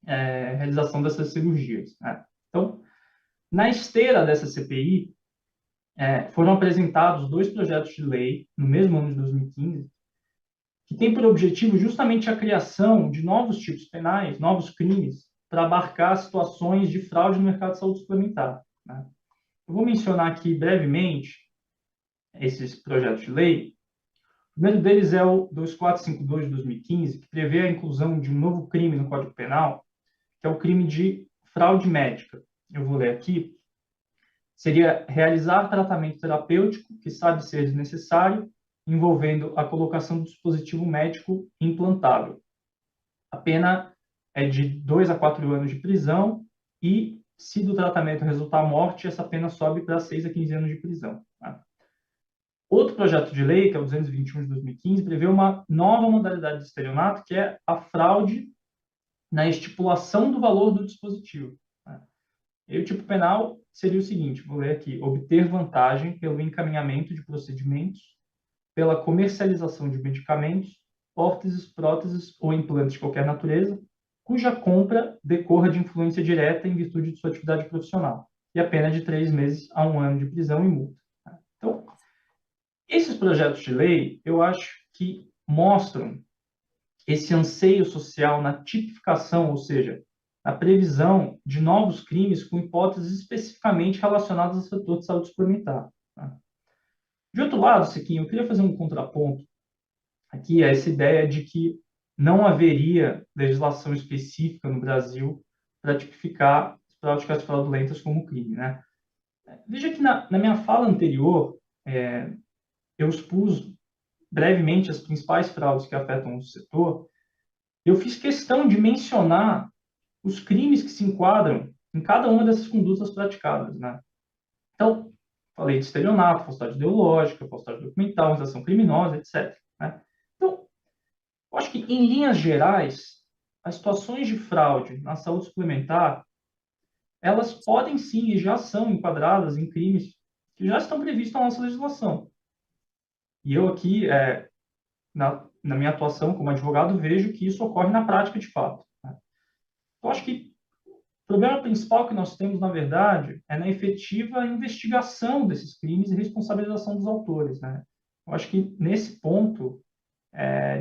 realização dessas cirurgias, né? Então, na esteira dessa CPI, foram apresentados dois projetos de lei, no mesmo ano de 2015, que tem por objetivo justamente a criação de novos tipos penais, novos crimes, para abarcar situações de fraude no mercado de saúde suplementar, né? Eu vou mencionar aqui brevemente esses projetos de lei. O primeiro deles é o 2452 de 2015, que prevê a inclusão de um novo crime no Código Penal, que é o crime de fraude médica. Eu vou ler aqui. Seria realizar tratamento terapêutico que sabe ser desnecessário, envolvendo a colocação do dispositivo médico implantável. A pena é de 2 a 4 anos de prisão e, se do tratamento resultar morte, essa pena sobe para 6 a 15 anos de prisão, tá? Outro projeto de lei, que é o 221 de 2015, prevê uma nova modalidade de estelionato, que é a fraude na estipulação do valor do dispositivo, né? E o tipo penal seria o seguinte, vou ler aqui: obter vantagem pelo encaminhamento de procedimentos, pela comercialização de medicamentos, próteses ou implantes de qualquer natureza, cuja compra decorra de influência direta em virtude de sua atividade profissional, e a pena de 3 meses a 1 ano de prisão e multa. Então, esses projetos de lei, eu acho que mostram esse anseio social na tipificação, ou seja, na previsão de novos crimes com hipóteses especificamente relacionadas ao setor de saúde suplementar, tá? De outro lado, Sequinho, eu queria fazer um contraponto aqui a essa ideia de que não haveria legislação específica no Brasil para tipificar as práticas fraudulentas como crime, né? Veja que na minha fala anterior, eu expus brevemente as principais fraudes que afetam o setor. Eu fiz questão de mencionar os crimes que se enquadram em cada uma dessas condutas praticadas, né? Então, falei de estelionato, falsidade ideológica, falsidade documental, organização criminosa, etc., né? Então, eu acho que, em linhas gerais, as situações de fraude na saúde suplementar, elas podem sim e já são enquadradas em crimes que já estão previstos na nossa legislação. E eu aqui, na minha atuação como advogado, vejo que isso ocorre na prática de fato, né? Eu acho que o problema principal que nós temos, na verdade, é na efetiva investigação desses crimes e responsabilização dos autores, né? Eu acho que, nesse ponto,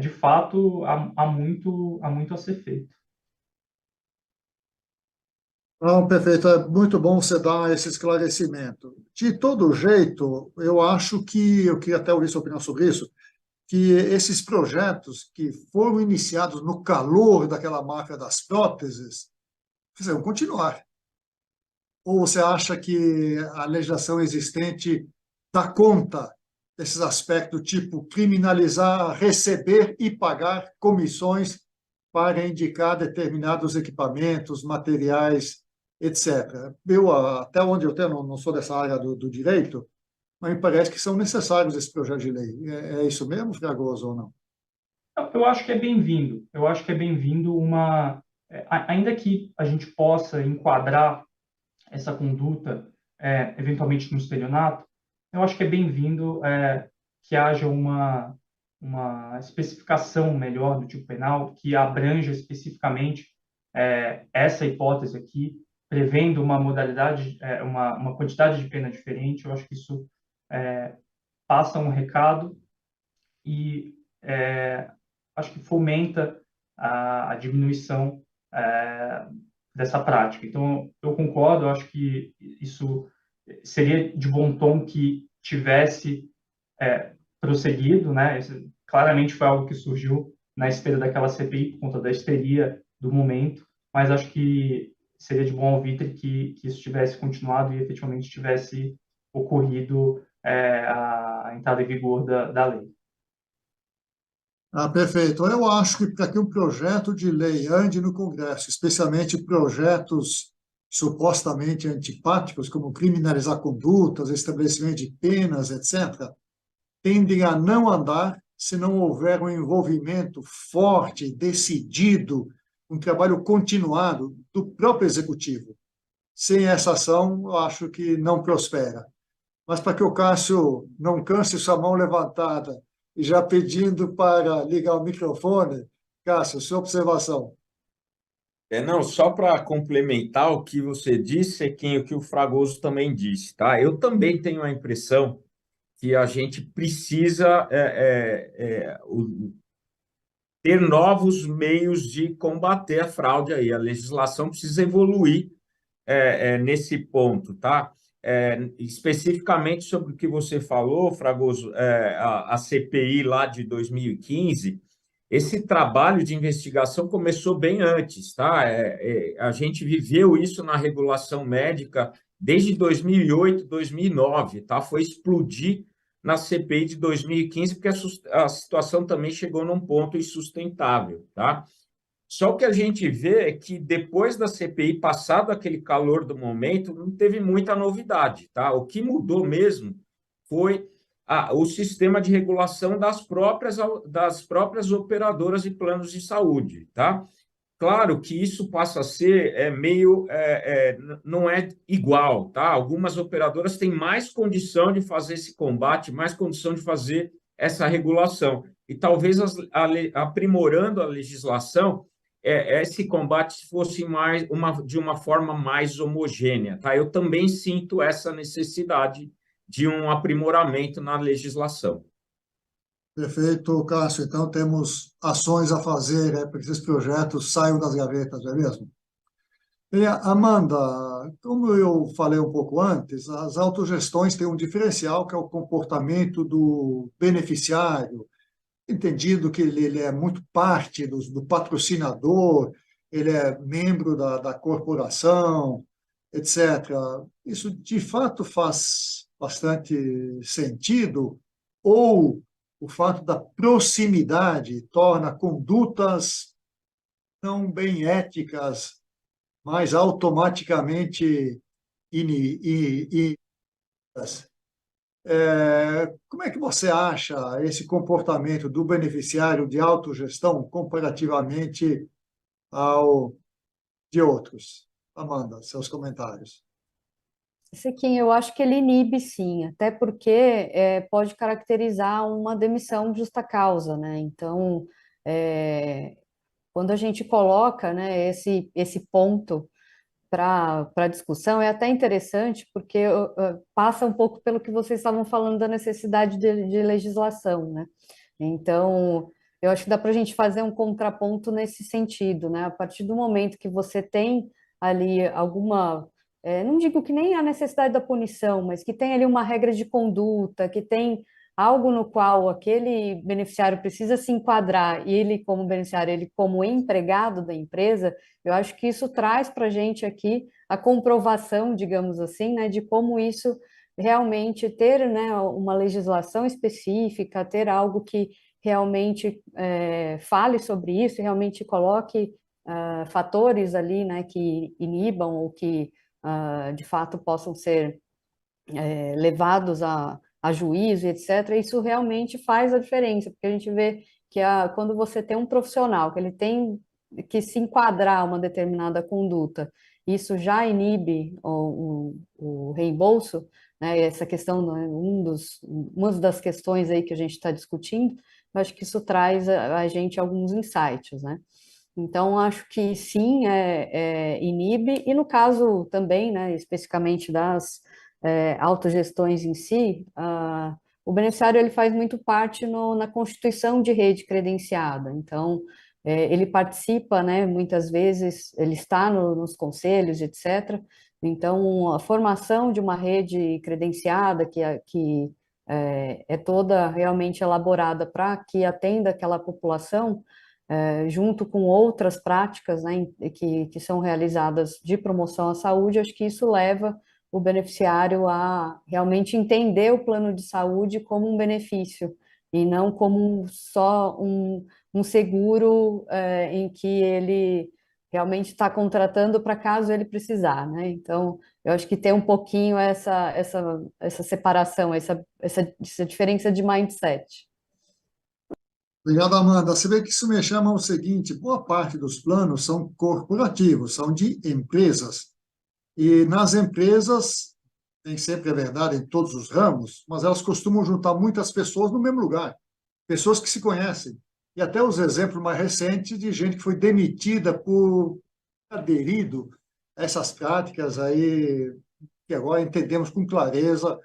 de fato, há muito a ser feito. Não, perfeito. É muito bom você dar esse esclarecimento. De todo jeito, eu acho que, eu queria até ouvir sua opinião sobre isso, que esses projetos que foram iniciados no calor daquela marca das próteses precisam continuar. Ou você acha que a legislação existente dá conta desses aspectos, tipo criminalizar, receber e pagar comissões para indicar determinados equipamentos, materiais, etc. Eu, até onde eu tenho, não sou dessa área do direito, mas me parece que são necessários esses projetos de lei. É isso mesmo, Fragoso, ou não? Eu acho que é bem-vindo. Eu acho que é bem-vindo ainda que a gente possa enquadrar essa conduta, eventualmente no estelionato, eu acho que é bem-vindo que haja uma especificação melhor do tipo penal, que abranja especificamente essa hipótese aqui, prevendo uma modalidade, uma quantidade de pena diferente. Eu acho que isso passa um recado e acho que fomenta a diminuição dessa prática. Então, eu concordo, eu acho que isso seria de bom tom que tivesse prosseguido, né? Isso claramente foi algo que surgiu na esteira daquela CPI por conta da histeria do momento, mas acho que seria de bom alvitre que isso tivesse continuado e efetivamente tivesse ocorrido a entrada em vigor da lei. Perfeito. Eu acho que para que um projeto de lei ande no Congresso, especialmente projetos supostamente antipáticos, como criminalizar condutas, estabelecimento de penas, etc., tendem a não andar se não houver um envolvimento forte, decidido, um trabalho continuado do próprio Executivo. Sem essa ação, eu acho que não prospera. Mas para que o Cássio não canse sua mão levantada e já pedindo para ligar o microfone, Cássio, sua observação. Não, só para complementar o que você disse, Sequinho, o que o Fragoso também disse, tá? Eu também tenho a impressão que a gente precisa ter novos meios de combater a fraude aí. A legislação precisa evoluir nesse ponto, tá? Especificamente sobre o que você falou, Fragoso, a CPI lá de 2015, esse trabalho de investigação começou bem antes, tá? A gente viveu isso na regulação médica desde 2008, 2009, tá? Foi explodir na CPI de 2015, porque a situação também chegou num ponto insustentável, tá? Só que a gente vê que depois da CPI, passado aquele calor do momento, não teve muita novidade, tá? O que mudou mesmo foi o sistema de regulação das próprias operadoras de planos de saúde, tá? Claro que isso passa a ser não é igual, tá? Algumas operadoras têm mais condição de fazer esse combate, mais condição de fazer essa regulação. E talvez aprimorando a legislação, esse combate fosse de uma forma mais homogênea, tá? Eu também sinto essa necessidade de um aprimoramento na legislação. Perfeito, Cássio. Então, temos ações a fazer para que esses projetos saiam das gavetas, não é mesmo? E, Amanda, como eu falei um pouco antes, as autogestões têm um diferencial, que é o comportamento do beneficiário, entendido que ele é muito parte do patrocinador, ele é membro da corporação, etc. Isso, de fato, faz bastante sentido? Ou o fato da proximidade torna condutas não bem éticas, mas automaticamente inibidas? Como é que você acha esse comportamento do beneficiário de autogestão comparativamente ao de outros? Amanda, seus comentários. Sequinha, eu acho que ele inibe sim, até porque pode caracterizar uma demissão justa causa, né? Então, quando a gente coloca, né, esse ponto para discussão, é até interessante, porque passa um pouco pelo que vocês estavam falando da necessidade de legislação, né? Então, eu acho que dá para a gente fazer um contraponto nesse sentido, né? A partir do momento que você tem ali alguma, não digo que nem a necessidade da punição, mas que tem ali uma regra de conduta, que tem algo no qual aquele beneficiário precisa se enquadrar, e ele como beneficiário, ele como empregado da empresa, eu acho que isso traz para a gente aqui a comprovação, digamos assim, né, de como isso realmente ter, né, uma legislação específica, ter algo que realmente fale sobre isso, realmente coloque fatores ali, né, que inibam ou que de fato possam ser levados a juízo, etc., isso realmente faz a diferença, porque a gente vê que quando você tem um profissional que ele tem que se enquadrar a uma determinada conduta, isso já inibe o reembolso, né? Essa questão, né, uma das questões aí que a gente está discutindo, eu acho que isso traz a gente alguns insights, né? Então, acho que sim, inibe, e no caso também, né, especificamente das autogestões em si, o beneficiário ele faz muito parte na constituição de rede credenciada, então ele participa, né, muitas vezes, ele está nos conselhos, etc., então a formação de uma rede credenciada que é toda realmente elaborada para que atenda aquela população, junto com outras práticas, né, que são realizadas de promoção à saúde, acho que isso leva o beneficiário a realmente entender o plano de saúde como um benefício e não como só um seguro em que ele realmente está contratando para caso ele precisar, né? Então, eu acho que tem um pouquinho essa separação, essa diferença de mindset. Obrigado, Amanda. Você vê que isso me chama o seguinte: boa parte dos planos são corporativos, são de empresas. E nas empresas, nem sempre é verdade em todos os ramos, mas elas costumam juntar muitas pessoas no mesmo lugar, pessoas que se conhecem. E até os exemplos mais recentes de gente que foi demitida por ter aderido a essas práticas aí, que agora entendemos com clareza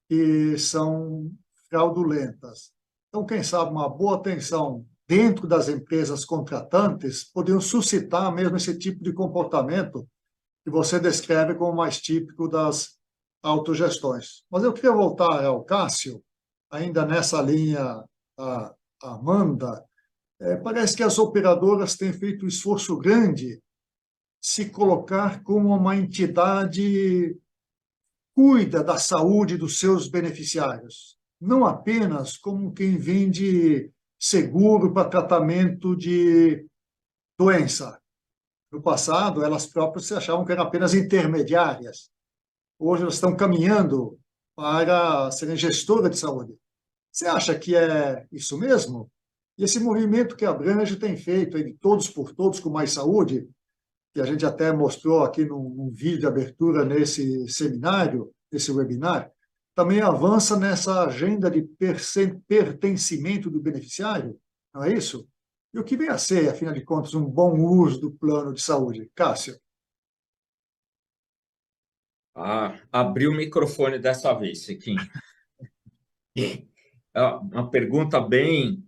que são fraudulentas. Então, quem sabe uma boa atenção dentro das empresas contratantes, poderiam suscitar mesmo esse tipo de comportamento que você descreve como mais típico das autogestões. Mas eu queria voltar ao Cássio, ainda nessa linha, a Amanda. Parece que as operadoras têm feito um esforço grande se colocar como uma entidade que cuida da saúde dos seus beneficiários, não apenas como quem vende seguro para tratamento de doença. No passado, elas próprias se achavam que eram apenas intermediárias. Hoje, elas estão caminhando para serem gestoras de saúde. Você acha que é isso mesmo? E esse movimento que a Abrange tem feito, de todos por todos com mais saúde, que a gente até mostrou aqui num vídeo de abertura nesse seminário, nesse webinar, também avança nessa agenda de pertencimento do beneficiário, não é isso? E o que vem a ser, afinal de contas, um bom uso do plano de saúde? Cássio? Abri o microfone dessa vez, Sequim. Uma pergunta bem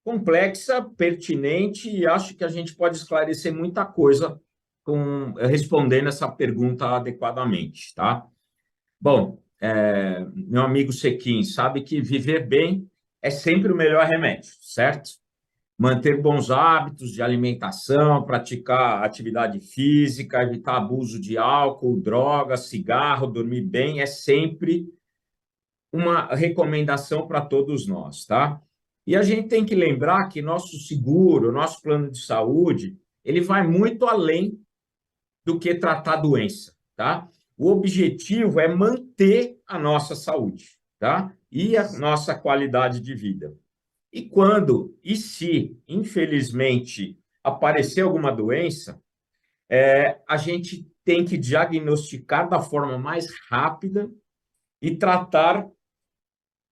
complexa, pertinente, e acho que a gente pode esclarecer muita coisa respondendo essa pergunta adequadamente, tá? Bom, meu amigo Sequim sabe que viver bem é sempre o melhor remédio, certo? Manter bons hábitos de alimentação, praticar atividade física, evitar abuso de álcool, drogas, cigarro, dormir bem, é sempre uma recomendação para todos nós, tá? E a gente tem que lembrar que nosso seguro, nosso plano de saúde, ele vai muito além do que tratar a doença, tá? O objetivo é manter a nossa saúde, tá? E a nossa qualidade de vida. E quando e se, infelizmente, aparecer alguma doença, a gente tem que diagnosticar da forma mais rápida e tratar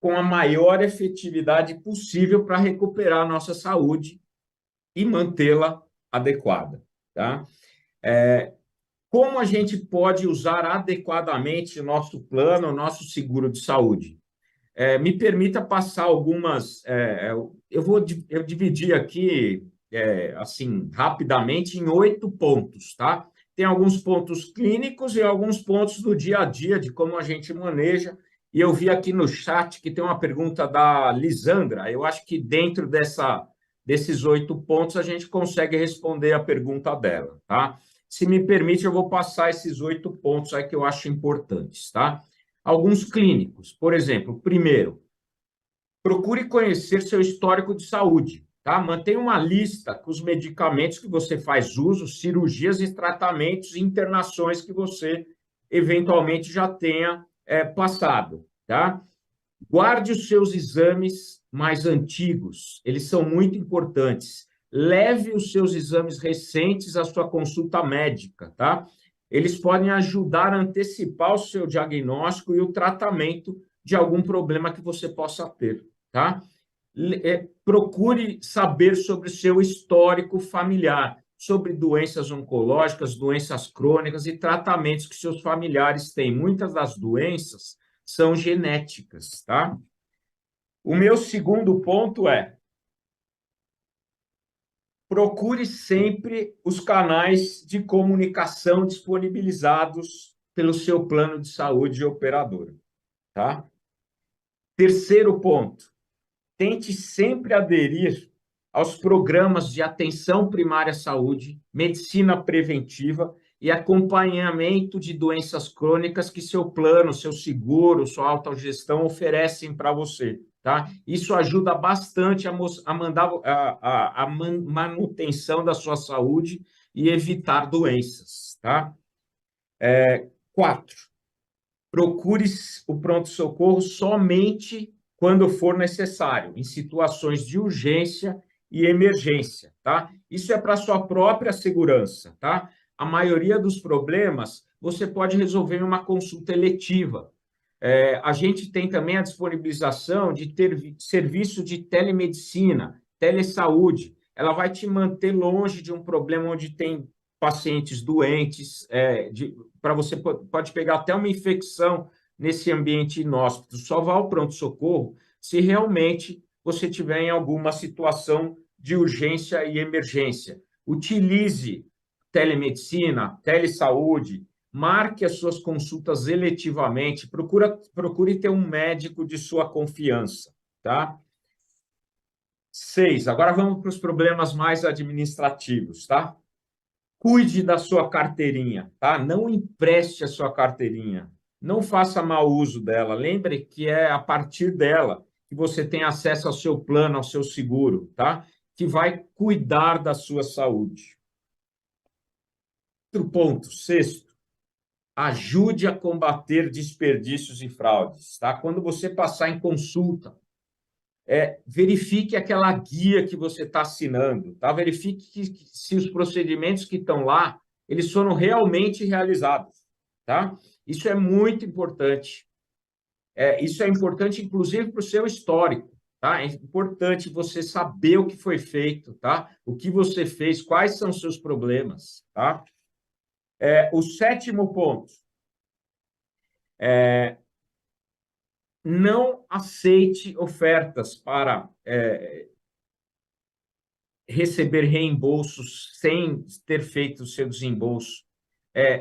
com a maior efetividade possível para recuperar a nossa saúde e mantê-la adequada, tá? Como a gente pode usar adequadamente o nosso plano, o nosso seguro de saúde? Me permita passar algumas... eu dividi aqui, assim, rapidamente, em 8 pontos, tá? Tem alguns pontos clínicos e alguns pontos do dia a dia, de como a gente maneja. E eu vi aqui no chat que tem uma pergunta da Lisandra. Eu acho que dentro desses 8 pontos a gente consegue responder a pergunta dela, tá? Se me permite, eu vou passar esses 8 pontos aí que eu acho importantes, tá? Alguns clínicos, por exemplo, primeiro, procure conhecer seu histórico de saúde, tá? Mantenha uma lista com os medicamentos que você faz uso, cirurgias e tratamentos e internações que você eventualmente já tenha passado, tá? Guarde os seus exames mais antigos, eles são muito importantes. Leve os seus exames recentes à sua consulta médica, tá? Eles podem ajudar a antecipar o seu diagnóstico e o tratamento de algum problema que você possa ter, tá? Procure saber sobre o seu histórico familiar, sobre doenças oncológicas, doenças crônicas e tratamentos que seus familiares têm. Muitas das doenças são genéticas, tá? O meu segundo ponto procure sempre os canais de comunicação disponibilizados pelo seu plano de saúde e operadora, tá? Terceiro ponto, tente sempre aderir aos programas de atenção primária à saúde, medicina preventiva e acompanhamento de doenças crônicas que seu plano, seu seguro, sua autogestão oferecem para você, tá? Isso ajuda bastante a manutenção da sua saúde e evitar doenças, tá? 4, procure o pronto-socorro somente quando for necessário, em situações de urgência e emergência, tá? Isso é para sua própria segurança, tá? A maioria dos problemas você pode resolver em uma consulta eletiva. A gente tem também a disponibilização de ter serviço de telemedicina, telesaúde. Ela vai te manter longe de um problema onde tem pacientes doentes, para você pode pegar até uma infecção nesse ambiente inóspito. Só vá ao pronto-socorro se realmente você tiver em alguma situação de urgência e emergência. Utilize telemedicina, telesaúde, marque as suas consultas eletivamente, procure ter um médico de sua confiança, tá? 6, agora vamos para os problemas mais administrativos, tá? Cuide da sua carteirinha, tá? Não empreste a sua carteirinha. Não faça mau uso dela. Lembre que é a partir dela que você tem acesso ao seu plano, ao seu seguro, tá? Que vai cuidar da sua saúde. Outro ponto, 6º, ajude a combater desperdícios e fraudes, tá? Quando você passar em consulta, verifique aquela guia que você está assinando, tá? Verifique se os procedimentos que estão lá, eles foram realmente realizados, tá? Isso é muito importante. Isso é importante, inclusive, para o seu histórico, tá? É importante você saber o que foi feito, tá? O que você fez, quais são os seus problemas, tá? O 7º ponto, não aceite ofertas para receber reembolsos sem ter feito o seu desembolso.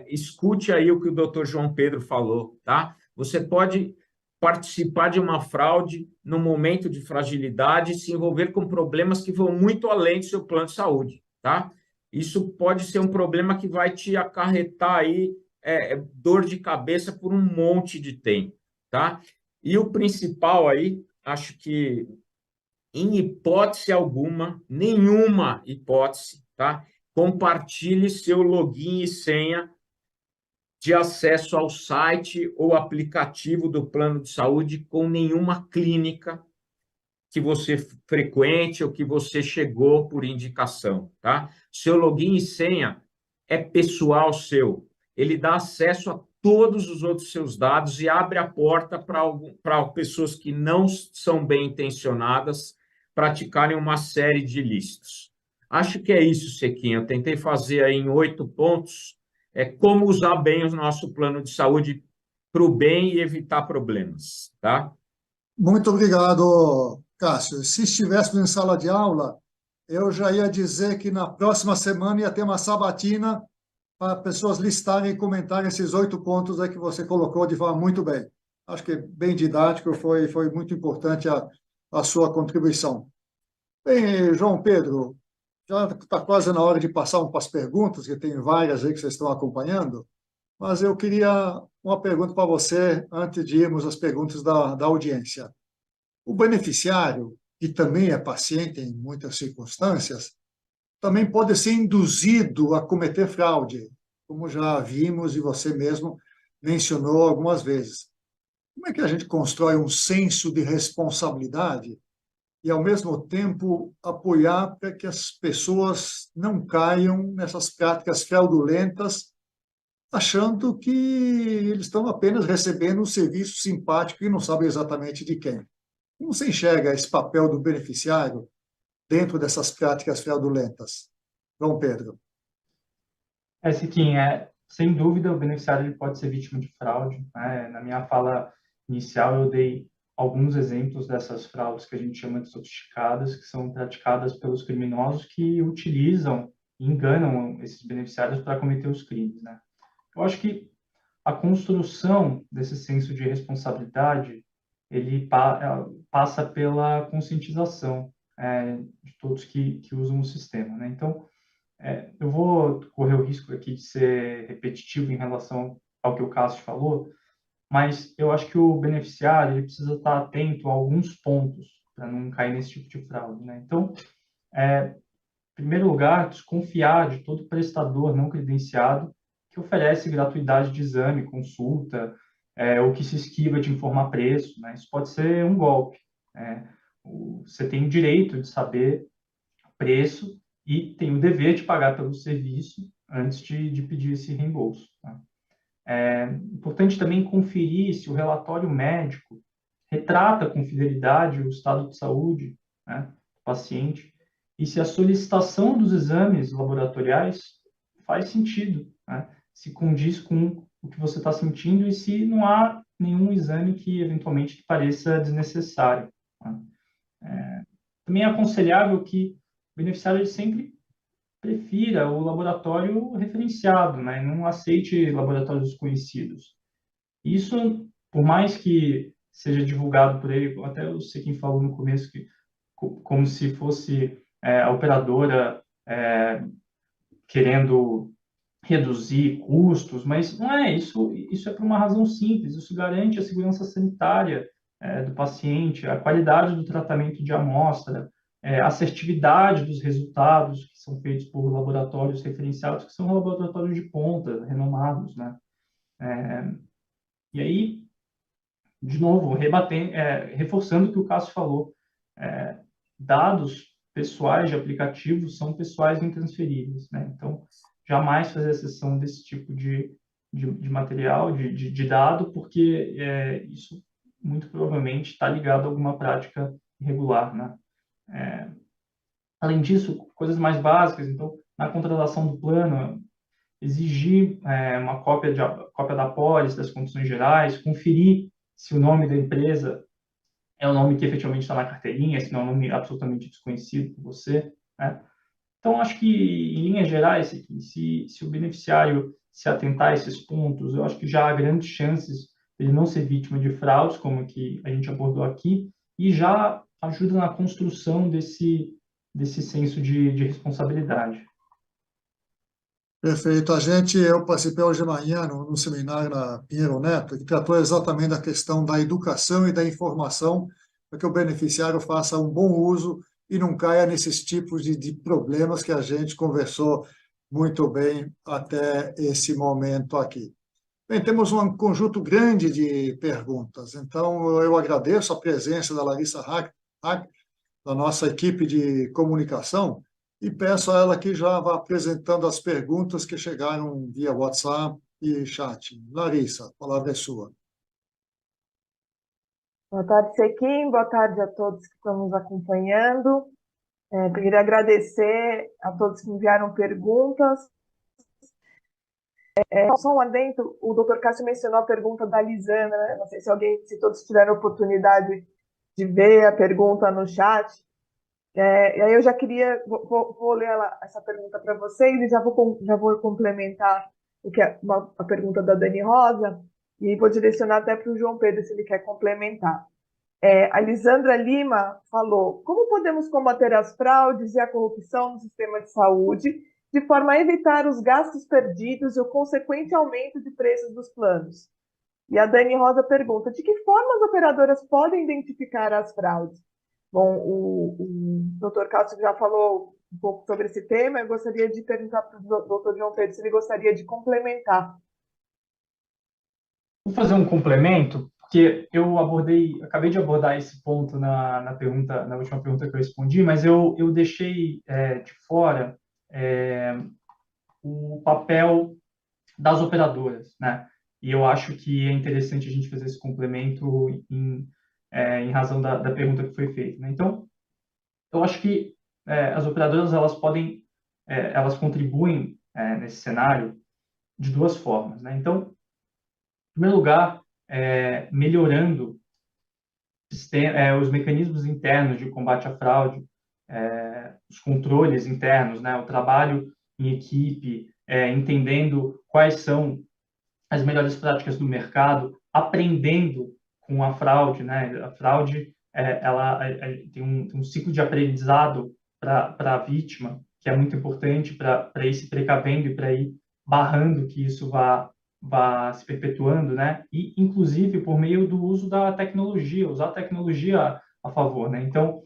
Escute aí o que o doutor João Pedro falou, tá? Você pode participar de uma fraude no momento de fragilidade e se envolver com problemas que vão muito além do seu plano de saúde, tá? Isso pode ser um problema que vai te acarretar aí dor de cabeça por um monte de tempo, tá? E o principal aí, acho que em hipótese alguma, nenhuma hipótese, tá? Compartilhe seu login e senha de acesso ao site ou aplicativo do plano de saúde com nenhuma clínica que você frequente ou que você chegou por indicação, tá? Seu login e senha é pessoal ele dá acesso a todos os outros seus dados e abre a porta para pessoas que não são bem intencionadas praticarem uma série de ilícitos. Acho que é isso, Sequinha. Eu tentei fazer aí em 8 pontos como usar bem o nosso plano de saúde para o bem e evitar problemas, tá? Muito obrigado, Cássio. Se estivéssemos em sala de aula, eu já ia dizer que na próxima semana ia ter uma sabatina para pessoas listarem e comentarem esses 8 pontos aí que você colocou de forma muito bem. Acho que bem didático, foi muito importante a sua contribuição. Bem, João Pedro, já está quase na hora de passar para as perguntas, que tem várias aí que vocês estão acompanhando, mas eu queria uma pergunta para você antes de irmos às perguntas da audiência. O beneficiário, que também é paciente em muitas circunstâncias, também pode ser induzido a cometer fraude, como já vimos e você mesmo mencionou algumas vezes. Como é que a gente constrói um senso de responsabilidade e, ao mesmo tempo, apoiar para que as pessoas não caiam nessas práticas fraudulentas, achando que eles estão apenas recebendo um serviço simpático e não sabem exatamente de quem? Como você enxerga esse papel do beneficiário dentro dessas práticas fraudulentas? João Pedro. Siquim, sem dúvida, o beneficiário ele pode ser vítima de fraude, né? Na minha fala inicial, eu dei alguns exemplos dessas fraudes que a gente chama de sofisticadas, que são praticadas pelos criminosos que utilizam e enganam esses beneficiários para cometer os crimes, né? Eu acho que a construção desse senso de responsabilidade ele passa pela conscientização de todos que usam o sistema, né? Então, eu vou correr o risco aqui de ser repetitivo em relação ao que o Cássio falou, mas eu acho que o beneficiário ele precisa estar atento a alguns pontos para não cair nesse tipo de fraude, né? Então, em primeiro lugar, desconfiar de todo prestador não credenciado que oferece gratuidade de exame, consulta, ou que se esquiva de informar preço, né? Isso pode ser um golpe. Você tem o direito de saber o preço e tem o dever de pagar pelo serviço antes de pedir esse reembolso, tá? É importante também conferir se o relatório médico retrata com fidelidade o estado de saúde, né, do paciente e se a solicitação dos exames laboratoriais faz sentido, né, se condiz com o que você está sentindo e se não há nenhum exame que eventualmente te pareça desnecessário, né. Também é aconselhável que o beneficiário ele sempre prefira o laboratório referenciado, né? Não aceite laboratórios desconhecidos. Isso, por mais que seja divulgado por ele, até eu sei quem falou no começo, que como se fosse a operadora querendo reduzir custos, mas não é isso. Isso é por uma razão simples. Isso garante a segurança sanitária do paciente, a qualidade do tratamento de amostra, a assertividade dos resultados que são feitos por laboratórios referenciados, que são laboratórios de ponta, renomados, né? E aí, de novo, reforçando o que o Cássio falou, dados pessoais de aplicativos são pessoais intransferíveis, né? Então, jamais fazer exceção desse tipo de material, de dado, porque isso muito provavelmente está ligado a alguma prática irregular, né? Além disso, coisas mais básicas, então, na contratação do plano, exigir uma cópia da apólice, das condições gerais, conferir se o nome da empresa é o nome que efetivamente está na carteirinha, se não é um nome absolutamente desconhecido por você, né? Então, acho que, em linhas gerais, se o beneficiário se atentar a esses pontos, eu acho que já há grandes chances de ele não ser vítima de fraudes, como que a gente abordou aqui, e já ajuda na construção desse senso de responsabilidade. Perfeito. Eu participei hoje de manhã no seminário na Pinheiro Neto, que tratou exatamente da questão da educação e da informação, para que o beneficiário faça um bom uso e não caia nesses tipos de problemas que a gente conversou muito bem até esse momento aqui. Bem, temos um conjunto grande de perguntas, então eu agradeço a presença da Larissa Hack, da nossa equipe de comunicação, e peço a ela que já vá apresentando as perguntas que chegaram via WhatsApp e chat. Larissa, a palavra é sua. Boa tarde, Sequim. Boa tarde a todos que estão nos acompanhando. Eu queria agradecer a todos que enviaram perguntas. Só um adendo, o Dr. Cássio mencionou a pergunta da Lisandra, né? Não sei se todos tiveram oportunidade de ver a pergunta no chat. E aí eu já queria, vou ler essa pergunta para vocês e já vou complementar a pergunta da Dani Rosa e vou direcionar até para o João Pedro, se ele quer complementar. A Lisandra Lima falou: como podemos combater as fraudes e a corrupção no sistema de saúde de forma a evitar os gastos perdidos e o consequente aumento de preços dos planos? E a Dani Rosa pergunta: de que forma as operadoras podem identificar as fraudes? Bom, o Dr. Cássio já falou um pouco sobre esse tema. Eu gostaria de perguntar para o Dr. João Pedro se ele gostaria de complementar. Vou fazer um complemento, porque acabei de abordar esse ponto na última pergunta que eu respondi, mas eu deixei de fora o papel das operadoras, né? E eu acho que é interessante a gente fazer esse complemento em razão da pergunta que foi feita, né? Então, eu acho que as operadoras elas contribuem nesse cenário de duas formas, né? Então, em primeiro lugar, melhorando os mecanismos internos de combate à fraude, os controles internos, né? O trabalho em equipe, entendendo quais são as melhores práticas do mercado, aprendendo com a fraude, né? A fraude ela tem um ciclo de aprendizado para a vítima que é muito importante para ir se precavendo e para ir barrando que isso vá se perpetuando, né? E inclusive por meio do uso da tecnologia, usar a tecnologia a favor, né? Então,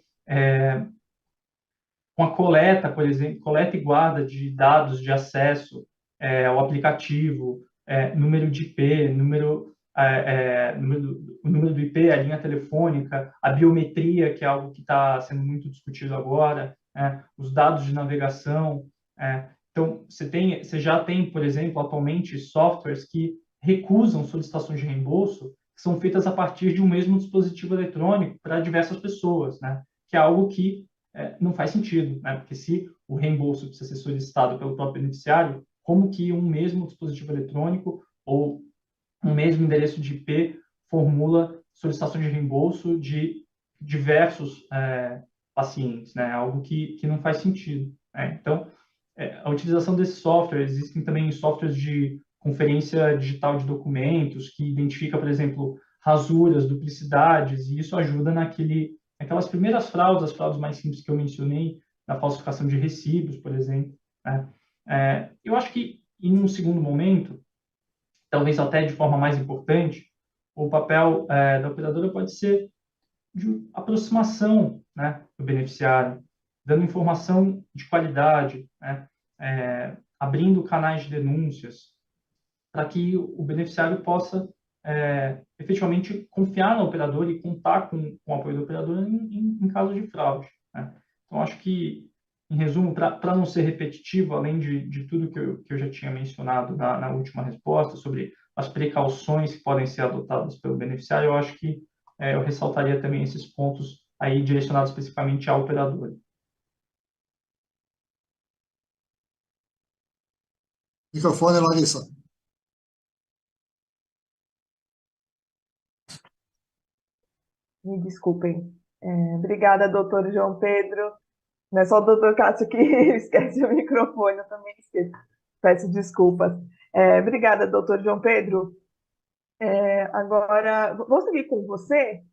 com a coleta, por exemplo, coleta e guarda de dados de acesso ao aplicativo, número de IP, o número do IP, a linha telefônica, a biometria, que é algo que está sendo muito discutido agora, os dados de navegação. Então, você já tem, por exemplo, atualmente, softwares que recusam solicitações de reembolso que são feitas a partir de um mesmo dispositivo eletrônico para diversas pessoas, né? Que é algo que não faz sentido, né? Porque se o reembolso precisa ser solicitado pelo próprio beneficiário, como que um mesmo dispositivo eletrônico ou um mesmo endereço de IP formula solicitação de reembolso de diversos pacientes, né? Algo que não faz sentido, né? Então, a utilização desse software, existem também softwares de conferência digital de documentos, que identifica, por exemplo, rasuras, duplicidades, e isso ajuda naquelas primeiras fraudes, as fraudes mais simples que eu mencionei, na falsificação de recibos, por exemplo, né? Eu acho que, em um segundo momento, talvez até de forma mais importante, o papel da operadora pode ser de aproximação, né, do beneficiário, dando informação de qualidade, né, abrindo canais de denúncias, para que o beneficiário possa efetivamente confiar no operador e contar com o apoio do operador em caso de fraude, né? Então, acho que, em resumo, para não ser repetitivo, além de tudo que eu já tinha mencionado na última resposta, sobre as precauções que podem ser adotadas pelo beneficiário, eu acho que eu ressaltaria também esses pontos aí direcionados especificamente à operadora. Microfone, Larissa. Me desculpem. Obrigada, doutor João Pedro. Não é só o doutor Cássio que esquece o microfone, eu também esqueço. Peço desculpas. Obrigada, doutor João Pedro. Agora, vou seguir com você,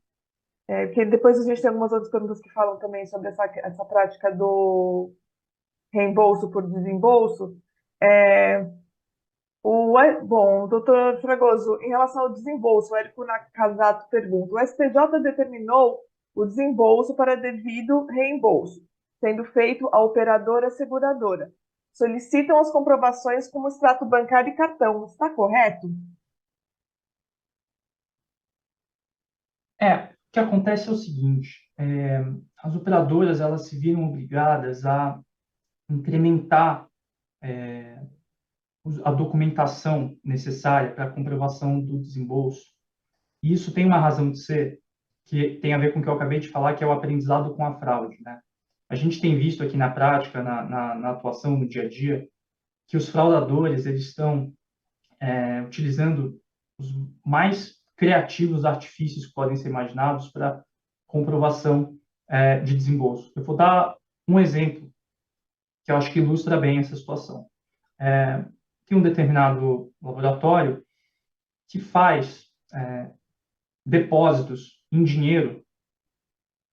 porque depois a gente tem algumas outras perguntas que falam também sobre essa prática do reembolso por desembolso. Bom, doutor Fragoso, em relação ao desembolso, o Érico Nakazato pergunta: o STJ determinou o desembolso para devido reembolso, sendo feito à operadora seguradora. Solicitam as comprovações como extrato bancário e cartão. Está correto? O que acontece é o seguinte, as operadoras elas se viram obrigadas a incrementar a documentação necessária para a comprovação do desembolso. E isso tem uma razão de ser, que tem a ver com o que eu acabei de falar, que é o aprendizado com a fraude, né? A gente tem visto aqui na prática, na atuação, no dia a dia, que os fraudadores eles estão utilizando os mais criativos artifícios que podem ser imaginados para comprovação de desembolso. Eu vou dar um exemplo que eu acho que ilustra bem essa situação. Tem um determinado laboratório que faz depósitos em dinheiro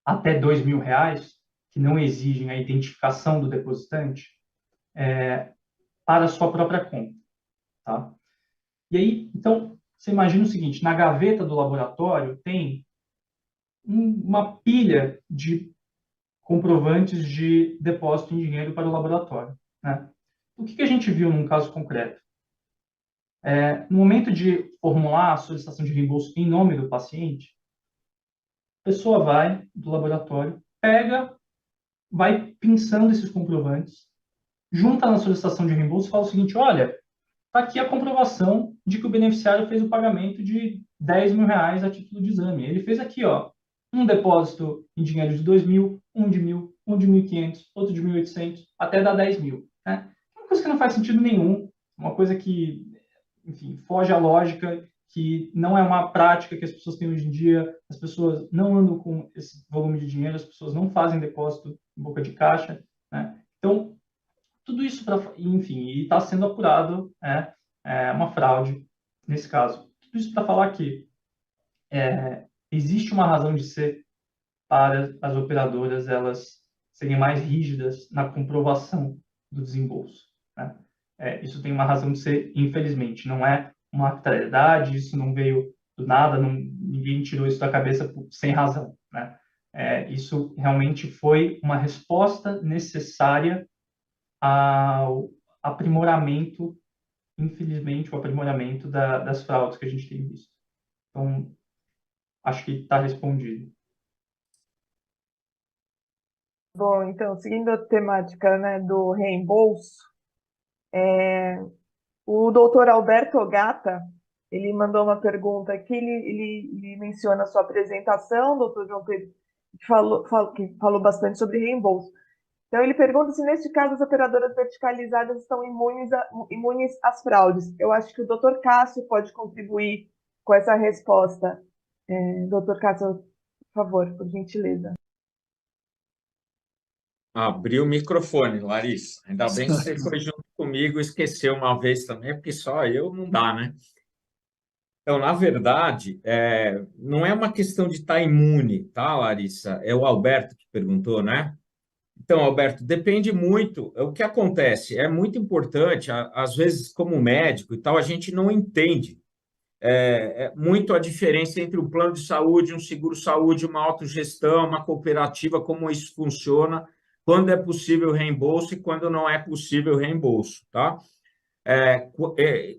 até R$ 2.000, que não exigem a identificação do depositante, para a sua própria conta, tá? E aí, então, você imagina o seguinte: na gaveta do laboratório tem uma pilha de comprovantes de depósito em dinheiro para o laboratório, né? O que a gente viu num caso concreto? No momento de formular a solicitação de reembolso em nome do paciente, a pessoa vai do laboratório, vai pinçando esses comprovantes, junta na solicitação de reembolso e fala o seguinte: olha, está aqui a comprovação de que o beneficiário fez o pagamento de R$ 10.000 a título de exame. Ele fez aqui, ó, um depósito em dinheiro de 2.000, um de 1.000, um de 1.500, outro de 1.800, até dar 10.000, né? É uma coisa que não faz sentido nenhum, uma coisa que, enfim, foge à lógica, que não é uma prática que as pessoas têm hoje em dia. As pessoas não andam com esse volume de dinheiro, as pessoas não fazem depósito em boca de caixa, né? Então, tudo isso, enfim, e está sendo apurado uma fraude nesse caso. Tudo isso para falar que existe uma razão de ser para as operadoras elas serem mais rígidas na comprovação do desembolso, né? Isso tem uma razão de ser, infelizmente. Não é uma arbitrariedade, isso não veio do nada, ninguém tirou isso da cabeça sem razão, né? Isso realmente foi uma resposta necessária ao aprimoramento, infelizmente, o aprimoramento das fraudes que a gente tem visto. Então, acho que está respondido. Bom, então, seguindo a temática, né, do reembolso, o doutor Alberto Ogata, ele mandou uma pergunta aqui, ele menciona a sua apresentação, doutor João Pedro, que falou bastante sobre reembolso. Então, ele pergunta se, neste caso, as operadoras verticalizadas estão imunes às fraudes. Eu acho que o doutor Cássio pode contribuir com essa resposta. Doutor Cássio, Por favor, por gentileza. Abriu o microfone, Larissa. Ainda bem que você foi junto comigo, esqueceu uma vez também, porque só eu não dá, né? Então, na verdade, não é uma questão de estar imune, tá, Larissa? É o Alberto que perguntou, né? Então, Alberto, depende muito. O que acontece? É muito importante, às vezes, como médico e tal, a gente não entende muito a diferença entre um plano de saúde, um seguro-saúde, uma autogestão, uma cooperativa, como isso funciona, quando é possível reembolso e quando não é possível reembolso, tá?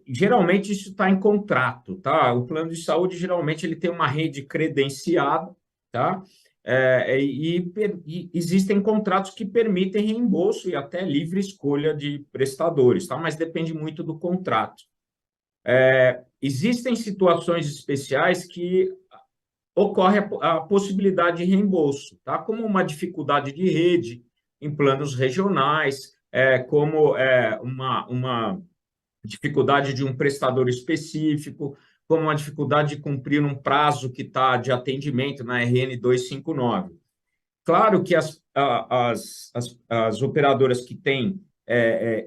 Geralmente isso está em contrato, tá? O plano de saúde geralmente ele tem uma rede credenciada, tá? E existem contratos que permitem reembolso e até livre escolha de prestadores, tá? Mas depende muito do contrato. Existem situações especiais que ocorre a possibilidade de reembolso, tá? Como uma dificuldade de rede em planos regionais, como uma dificuldade de um prestador específico, como uma dificuldade de cumprir um prazo que está de atendimento na RN 259. Claro que as operadoras que têm,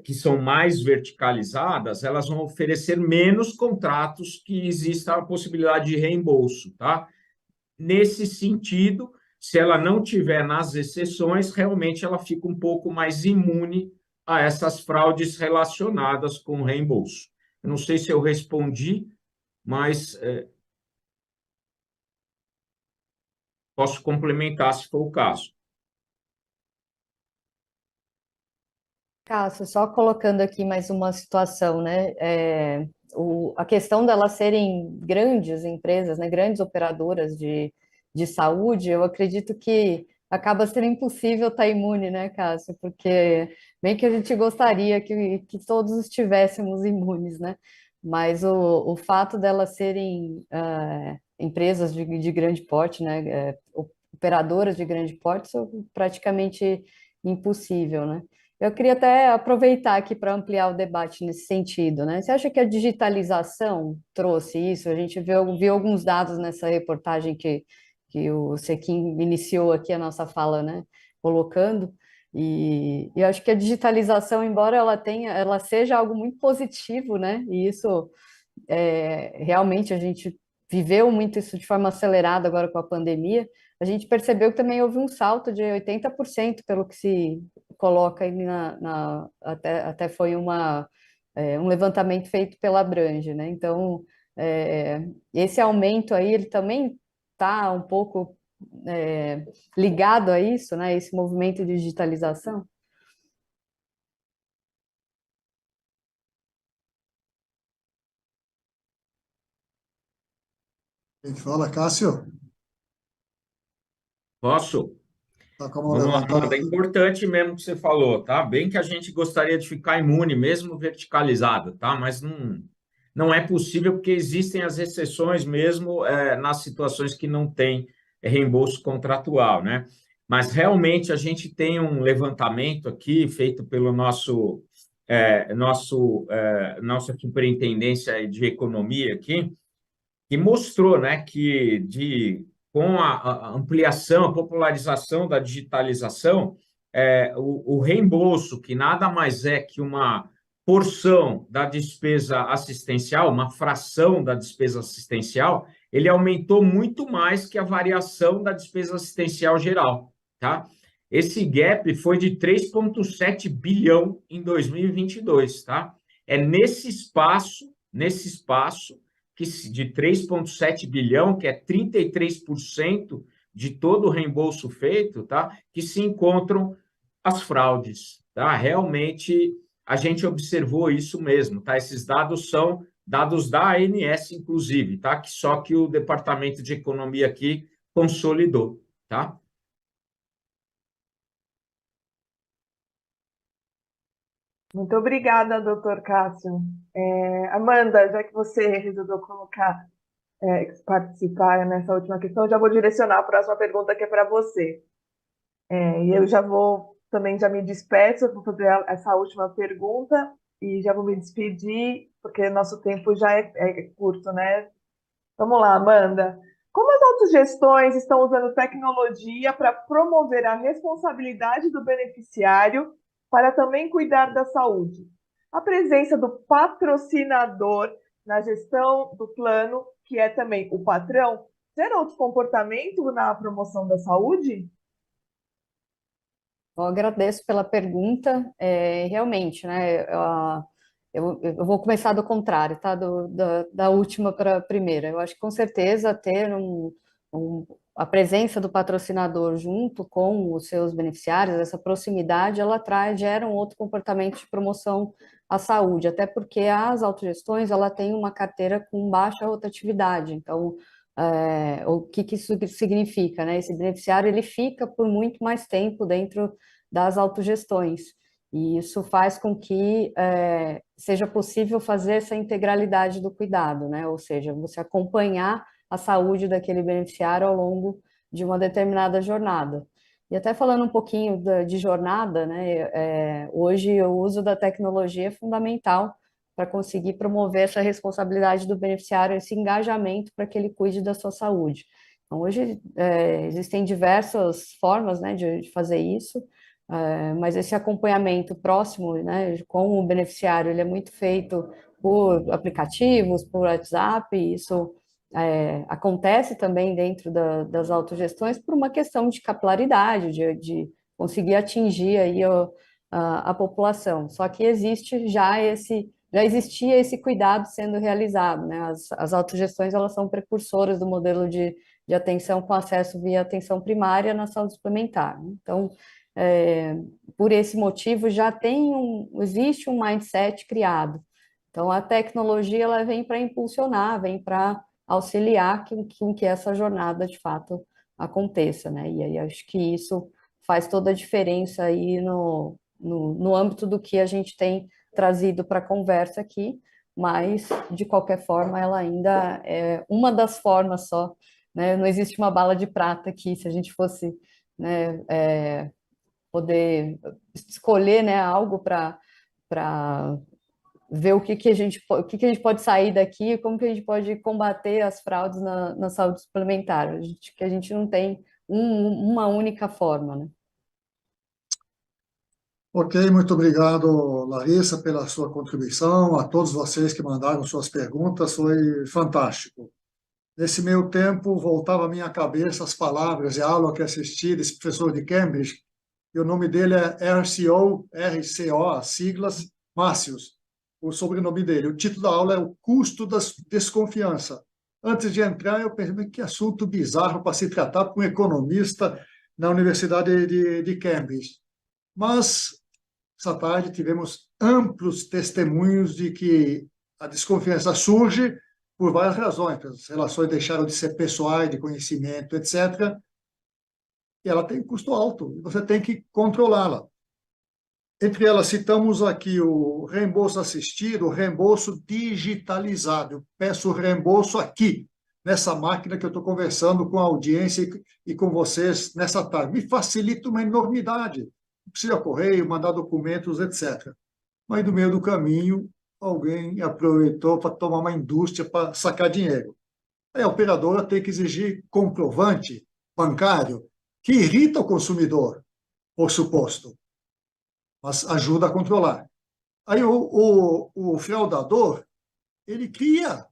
que são mais verticalizadas, elas vão oferecer menos contratos que exista a possibilidade de reembolso, tá? Nesse sentido, se ela não tiver nas exceções, realmente ela fica um pouco mais imune a essas fraudes relacionadas com o reembolso. Eu não sei se eu respondi, mas posso complementar se for o caso. Cássio, só colocando aqui mais uma situação, né? A questão delas serem grandes empresas, né? Grandes operadoras de saúde, eu acredito que acaba sendo impossível estar imune, né, Cássio? Porque bem que a gente gostaria que todos estivéssemos imunes, né? Mas o fato delas serem empresas de grande porte, né? Operadoras de grande porte, isso é praticamente impossível, né? Eu queria até aproveitar aqui para ampliar o debate nesse sentido, né? Você acha que a digitalização trouxe isso? A gente viu alguns dados nessa reportagem que o Sequim iniciou aqui a nossa fala, né? Colocando, e eu acho que a digitalização, embora ela seja algo muito positivo, né? E isso realmente a gente viveu muito isso de forma acelerada agora com a pandemia, a gente percebeu que também houve um salto de 80% pelo que se coloca aí até foi um levantamento feito pela Abrange, né? Então, esse aumento aí, ele também está um pouco ligado a isso, né? Esse movimento de digitalização? Quem fala, Cássio? Posso? Está com a mão Vamos lá, levantada. Amanda. É importante mesmo que você falou, tá? Bem que a gente gostaria de ficar imune, mesmo verticalizado, tá? Mas não é possível porque existem as exceções mesmo nas situações que não tem reembolso contratual, né? Mas realmente a gente tem um levantamento aqui feito pelo nossa superintendência de economia aqui, que mostrou, né, que com a ampliação, a popularização da digitalização, o reembolso, que nada mais é que uma porção da despesa assistencial, uma fração da despesa assistencial, ele aumentou muito mais que a variação da despesa assistencial geral, tá? Esse gap foi de 3,7 bilhão em 2022, tá? É nesse espaço de 3,7 bilhão, que é 33% de todo o reembolso feito, tá? Que se encontram as fraudes, tá? Realmente a gente observou isso mesmo, tá? Esses dados são dados da ANS, inclusive, tá? Que só que o Departamento de Economia aqui consolidou, tá? Muito obrigada, doutor Cássio. Amanda, já que você resolveu participar nessa última questão, já vou direcionar a próxima pergunta que é para você. E eu já me despeço, vou fazer essa última pergunta e já vou me despedir, porque nosso tempo já é curto, né? Vamos lá, Amanda. Como as autogestões estão usando tecnologia para promover a responsabilidade do beneficiário para também cuidar da saúde? A presença do patrocinador na gestão do plano, que é também o patrão, gera outro comportamento na promoção da saúde? Eu agradeço pela pergunta. Realmente, né? Eu vou começar do contrário, tá? Da última para a primeira. Eu acho que com certeza ter a presença do patrocinador junto com os seus beneficiários, essa proximidade, gera um outro comportamento de promoção à saúde, até porque as autogestões ela tem uma carteira com baixa rotatividade. Então, o que isso significa, né? Esse beneficiário ele fica por muito mais tempo dentro das autogestões. E isso faz com que seja possível fazer essa integralidade do cuidado, né? Ou seja, você acompanhar a saúde daquele beneficiário ao longo de uma determinada jornada. E até falando um pouquinho de jornada, né? Hoje o uso da tecnologia é fundamental para conseguir promover essa responsabilidade do beneficiário, esse engajamento para que ele cuide da sua saúde. Então, hoje existem diversas formas, né, de fazer isso, mas esse acompanhamento próximo, né, com o beneficiário, ele é muito feito por aplicativos, por WhatsApp, isso acontece também dentro das autogestões por uma questão de capilaridade, de conseguir atingir aí a população. Só que já existia esse cuidado sendo realizado, né? As autogestões, elas são precursoras do modelo de atenção com acesso via atenção primária na saúde suplementar. Então, por esse motivo, existe um mindset criado. Então, a tecnologia ela vem para impulsionar, vem para auxiliar que essa jornada, de fato, aconteça, né? E aí, acho que isso faz toda a diferença aí no âmbito do que a gente tem trazido para a conversa aqui, mas, de qualquer forma, ela ainda é uma das formas só, né? Não existe uma bala de prata aqui, se a gente fosse, né, poder escolher, né, algo para ver o que a gente pode sair daqui, como que a gente pode combater as fraudes na saúde suplementar. Que a gente não tem uma única forma, né? Ok, muito obrigado, Larissa, pela sua contribuição, a todos vocês que mandaram suas perguntas, foi fantástico. Nesse meio tempo, voltava à minha cabeça as palavras de aula que assisti desse professor de Cambridge, e o nome dele é RCO, as siglas, Márcios, o sobrenome dele. O título da aula é O Custo da Desconfiança. Antes de entrar, eu pensei, que assunto bizarro para se tratar por um economista na Universidade de Cambridge. Mas, essa tarde, tivemos amplos testemunhos de que a desconfiança surge por várias razões. As relações deixaram de ser pessoais, de conhecimento, etc. E ela tem custo alto, e você tem que controlá-la. Entre elas, citamos aqui o reembolso assistido, o reembolso digitalizado. Eu peço o reembolso aqui, nessa máquina que eu estou conversando com a audiência e com vocês nessa tarde. Me facilita uma enormidade. Não precisa correio, mandar documentos, etc. Mas, no meio do caminho, alguém aproveitou para tomar uma indústria para sacar dinheiro. Aí a operadora tem que exigir comprovante bancário, que irrita o consumidor, por suposto, mas ajuda a controlar. Aí o fraudador, ele cria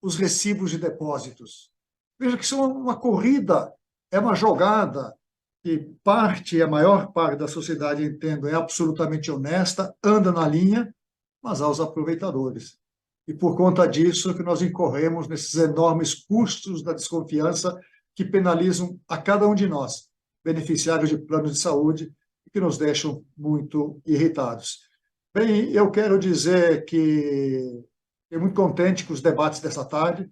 os recibos de depósitos. Veja que isso é uma corrida, é uma jogada que a maior parte da sociedade, entendo, é absolutamente honesta, anda na linha, mas há os aproveitadores. E por conta disso que nós incorremos nesses enormes custos da desconfiança que penalizam a cada um de nós, beneficiários de planos de saúde, e que nos deixam muito irritados. Bem, eu quero dizer que estou muito contente com os debates dessa tarde,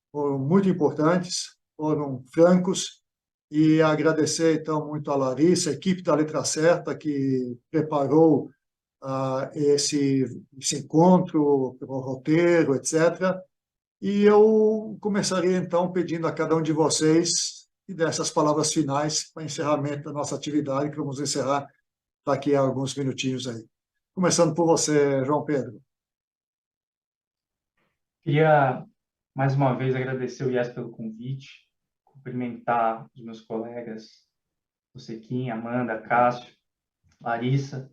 foram muito importantes, foram francos, e agradecer, então, muito a Larissa, a equipe da Letra Certa, que preparou esse encontro, o roteiro, etc. E eu começaria, então, pedindo a cada um de vocês que desse as palavras finais para encerramento da nossa atividade, que vamos encerrar daqui a alguns minutinhos aí. Começando por você, João Pedro. Queria mais uma vez agradecer o IES pelo convite, cumprimentar os meus colegas, o Sequim, Amanda, Cássio, Larissa,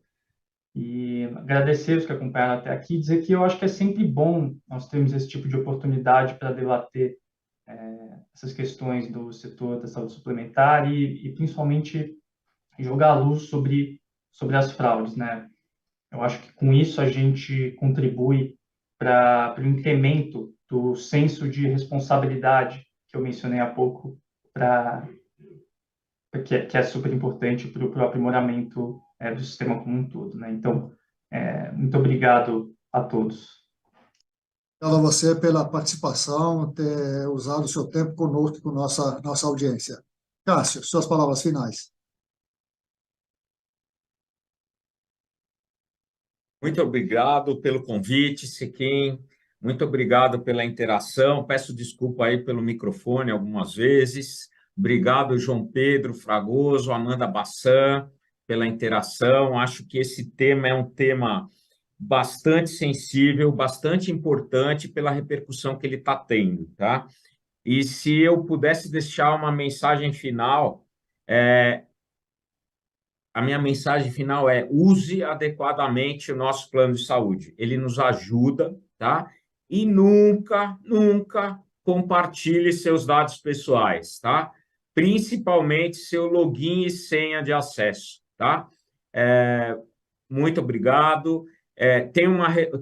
e agradecer os que acompanharam até aqui, dizer que eu acho que é sempre bom nós termos esse tipo de oportunidade para debater essas questões do setor da saúde suplementar e principalmente jogar a luz sobre as fraudes, né? Eu acho que com isso a gente contribui para o incremento do senso de responsabilidade que eu mencionei há pouco, que é super importante para o aprimoramento do sistema como um todo, né? Então, muito obrigado a todos. Obrigado a você pela participação, ter usado o seu tempo conosco, com nossa audiência. Cássio, suas palavras finais. Muito obrigado pelo convite, Sequim. Muito obrigado pela interação. Peço desculpa aí pelo microfone algumas vezes. Obrigado, João Pedro Fragoso, Amanda Bassan, pela interação. Acho que esse tema é um tema bastante sensível, bastante importante pela repercussão que ele está tendo, tá? E se eu pudesse deixar uma mensagem final, a minha mensagem final é: use adequadamente o nosso plano de saúde. Ele nos ajuda, tá? E nunca, nunca compartilhe seus dados pessoais, tá? Principalmente seu login e senha de acesso, tá? Muito obrigado.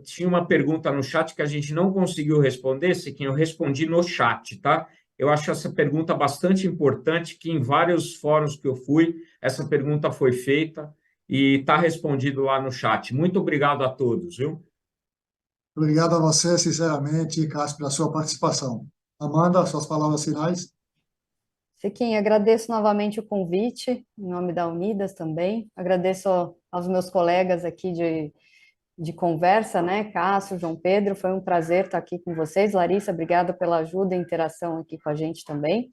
Tinha uma pergunta no chat que a gente não conseguiu responder, que eu respondi no chat, tá? Eu acho essa pergunta bastante importante, que em vários fóruns que eu fui, essa pergunta foi feita e está respondido lá no chat. Muito obrigado a todos, viu? Obrigado a você, sinceramente, Cássio, pela sua participação. Amanda, suas palavras finais. Sequim, agradeço novamente o convite, em nome da Unidas também. Agradeço aos meus colegas aqui de conversa, né? Cássio, João Pedro, foi um prazer estar aqui com vocês. Larissa, obrigada pela ajuda e interação aqui com a gente também.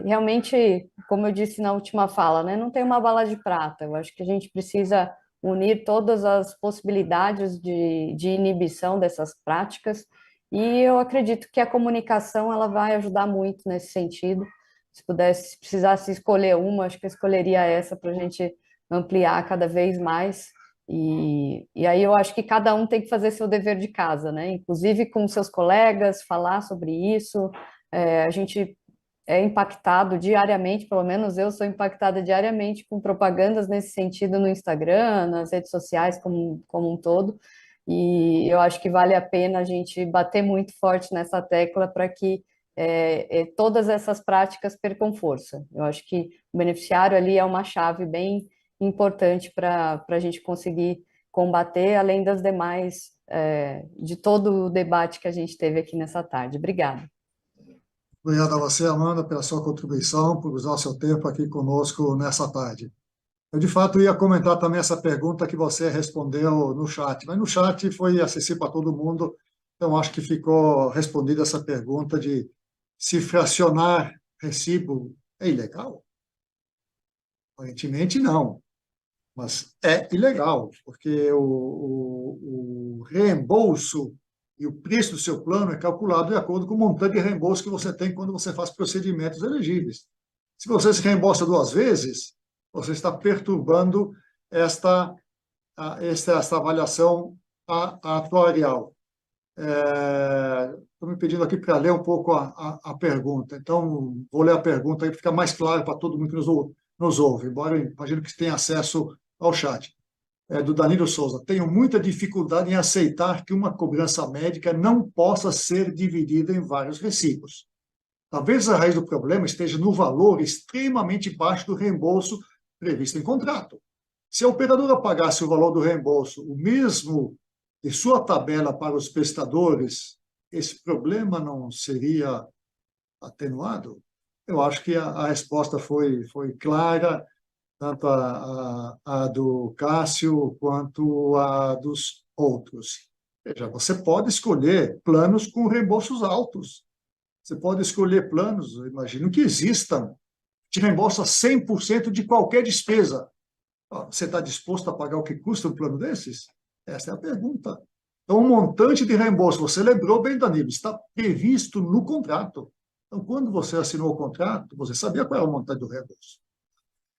Realmente, como eu disse na última fala, né? Não tem uma bala de prata. Eu acho que a gente precisa unir todas as possibilidades de inibição dessas práticas, e eu acredito que a comunicação ela vai ajudar muito nesse sentido. Se precisasse escolher uma, acho que eu escolheria essa para a gente ampliar cada vez mais. E aí eu acho que cada um tem que fazer seu dever de casa, né? Inclusive com seus colegas, falar sobre isso. A gente é impactado diariamente, pelo menos eu sou impactada diariamente com propagandas nesse sentido no Instagram, nas redes sociais como um todo, e eu acho que vale a pena a gente bater muito forte nessa tecla para que todas essas práticas percam força. Eu acho que o beneficiário ali é uma chave bem importante para a gente conseguir combater, além das demais, de todo o debate que a gente teve aqui nessa tarde. Obrigada. Obrigado a você, Amanda, pela sua contribuição, por usar o seu tempo aqui conosco nessa tarde. Eu, de fato, ia comentar também essa pergunta que você respondeu no chat, mas no chat foi acessível para todo mundo, então acho que ficou respondida essa pergunta de se fracionar recibo é ilegal? Aparentemente, não, mas é ilegal, porque o reembolso e o preço do seu plano é calculado de acordo com o montante de reembolso que você tem quando você faz procedimentos elegíveis. Se você se reembolsa 2 vezes, você está perturbando esta avaliação atuarial. Estou me pedindo aqui para ler um pouco a pergunta, então vou ler a pergunta aí para ficar mais claro para todo mundo que nos ouve, embora eu imagino que tenha acesso ao chat. Do Danilo Souza: tenho muita dificuldade em aceitar que uma cobrança médica não possa ser dividida em vários recibos. Talvez a raiz do problema esteja no valor extremamente baixo do reembolso previsto em contrato. Se a operadora pagasse o valor do reembolso, o mesmo de sua tabela para os prestadores, esse problema não seria atenuado? Eu acho que a resposta foi clara, tanto a do Cássio quanto a dos outros. Veja, você pode escolher planos com reembolsos altos. Você pode escolher planos, eu imagino que existam, que reembolsa 100% de qualquer despesa. Você está disposto a pagar o que custa um plano desses? Essa é a pergunta. Então, o montante de reembolso, você lembrou bem, Danilo, está previsto no contrato. Então, quando você assinou o contrato, você sabia qual era o montante do reembolso.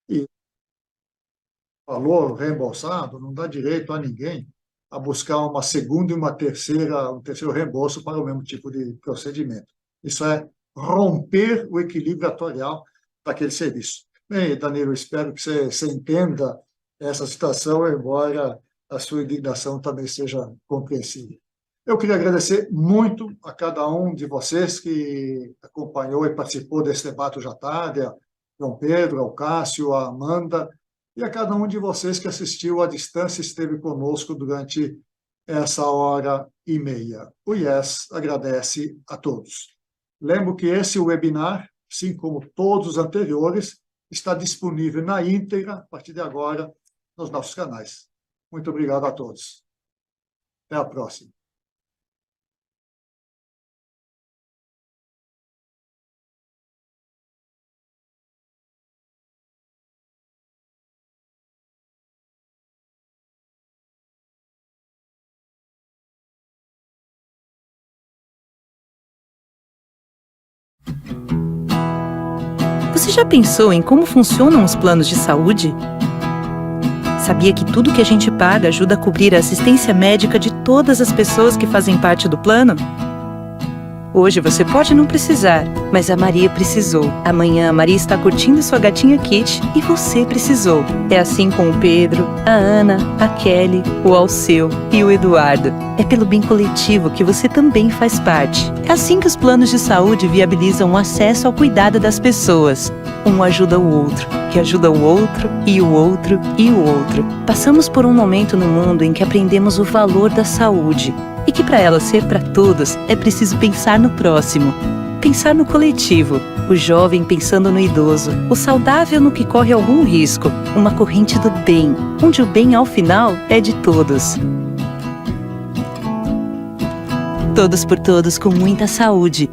E o valor reembolsado não dá direito a ninguém a buscar uma segunda e um terceiro reembolso para o mesmo tipo de procedimento. Isso é romper o equilíbrio atuarial daquele serviço. Bem, Danilo, espero que você entenda essa situação, embora a sua indignação também seja compreensível. Eu queria agradecer muito a cada um de vocês que acompanhou e participou desse debate hoje à tarde, a João Pedro, ao Cássio, a Amanda, e a cada um de vocês que assistiu à distância e esteve conosco durante essa hora e meia. O IES agradece a todos. Lembro que esse webinar, assim como todos os anteriores, está disponível na íntegra, a partir de agora, nos nossos canais. Muito obrigado a todos. Até a próxima. Você já pensou em como funcionam os planos de saúde? Sabia que tudo que a gente paga ajuda a cobrir a assistência médica de todas as pessoas que fazem parte do plano? Hoje você pode não precisar, mas a Maria precisou. Amanhã a Maria está curtindo sua gatinha Kitty e você precisou. É assim com o Pedro, a Ana, a Kelly, o Alceu e o Eduardo. É pelo bem coletivo que você também faz parte. É assim que os planos de saúde viabilizam o acesso ao cuidado das pessoas. Um ajuda o outro, que ajuda o outro, e o outro, e o outro. Passamos por um momento no mundo em que aprendemos o valor da saúde. E que para ela ser para todos, é preciso pensar no próximo. Pensar no coletivo, o jovem pensando no idoso, o saudável no que corre algum risco, uma corrente do bem, onde o bem ao final é de todos. Todos por todos com muita saúde.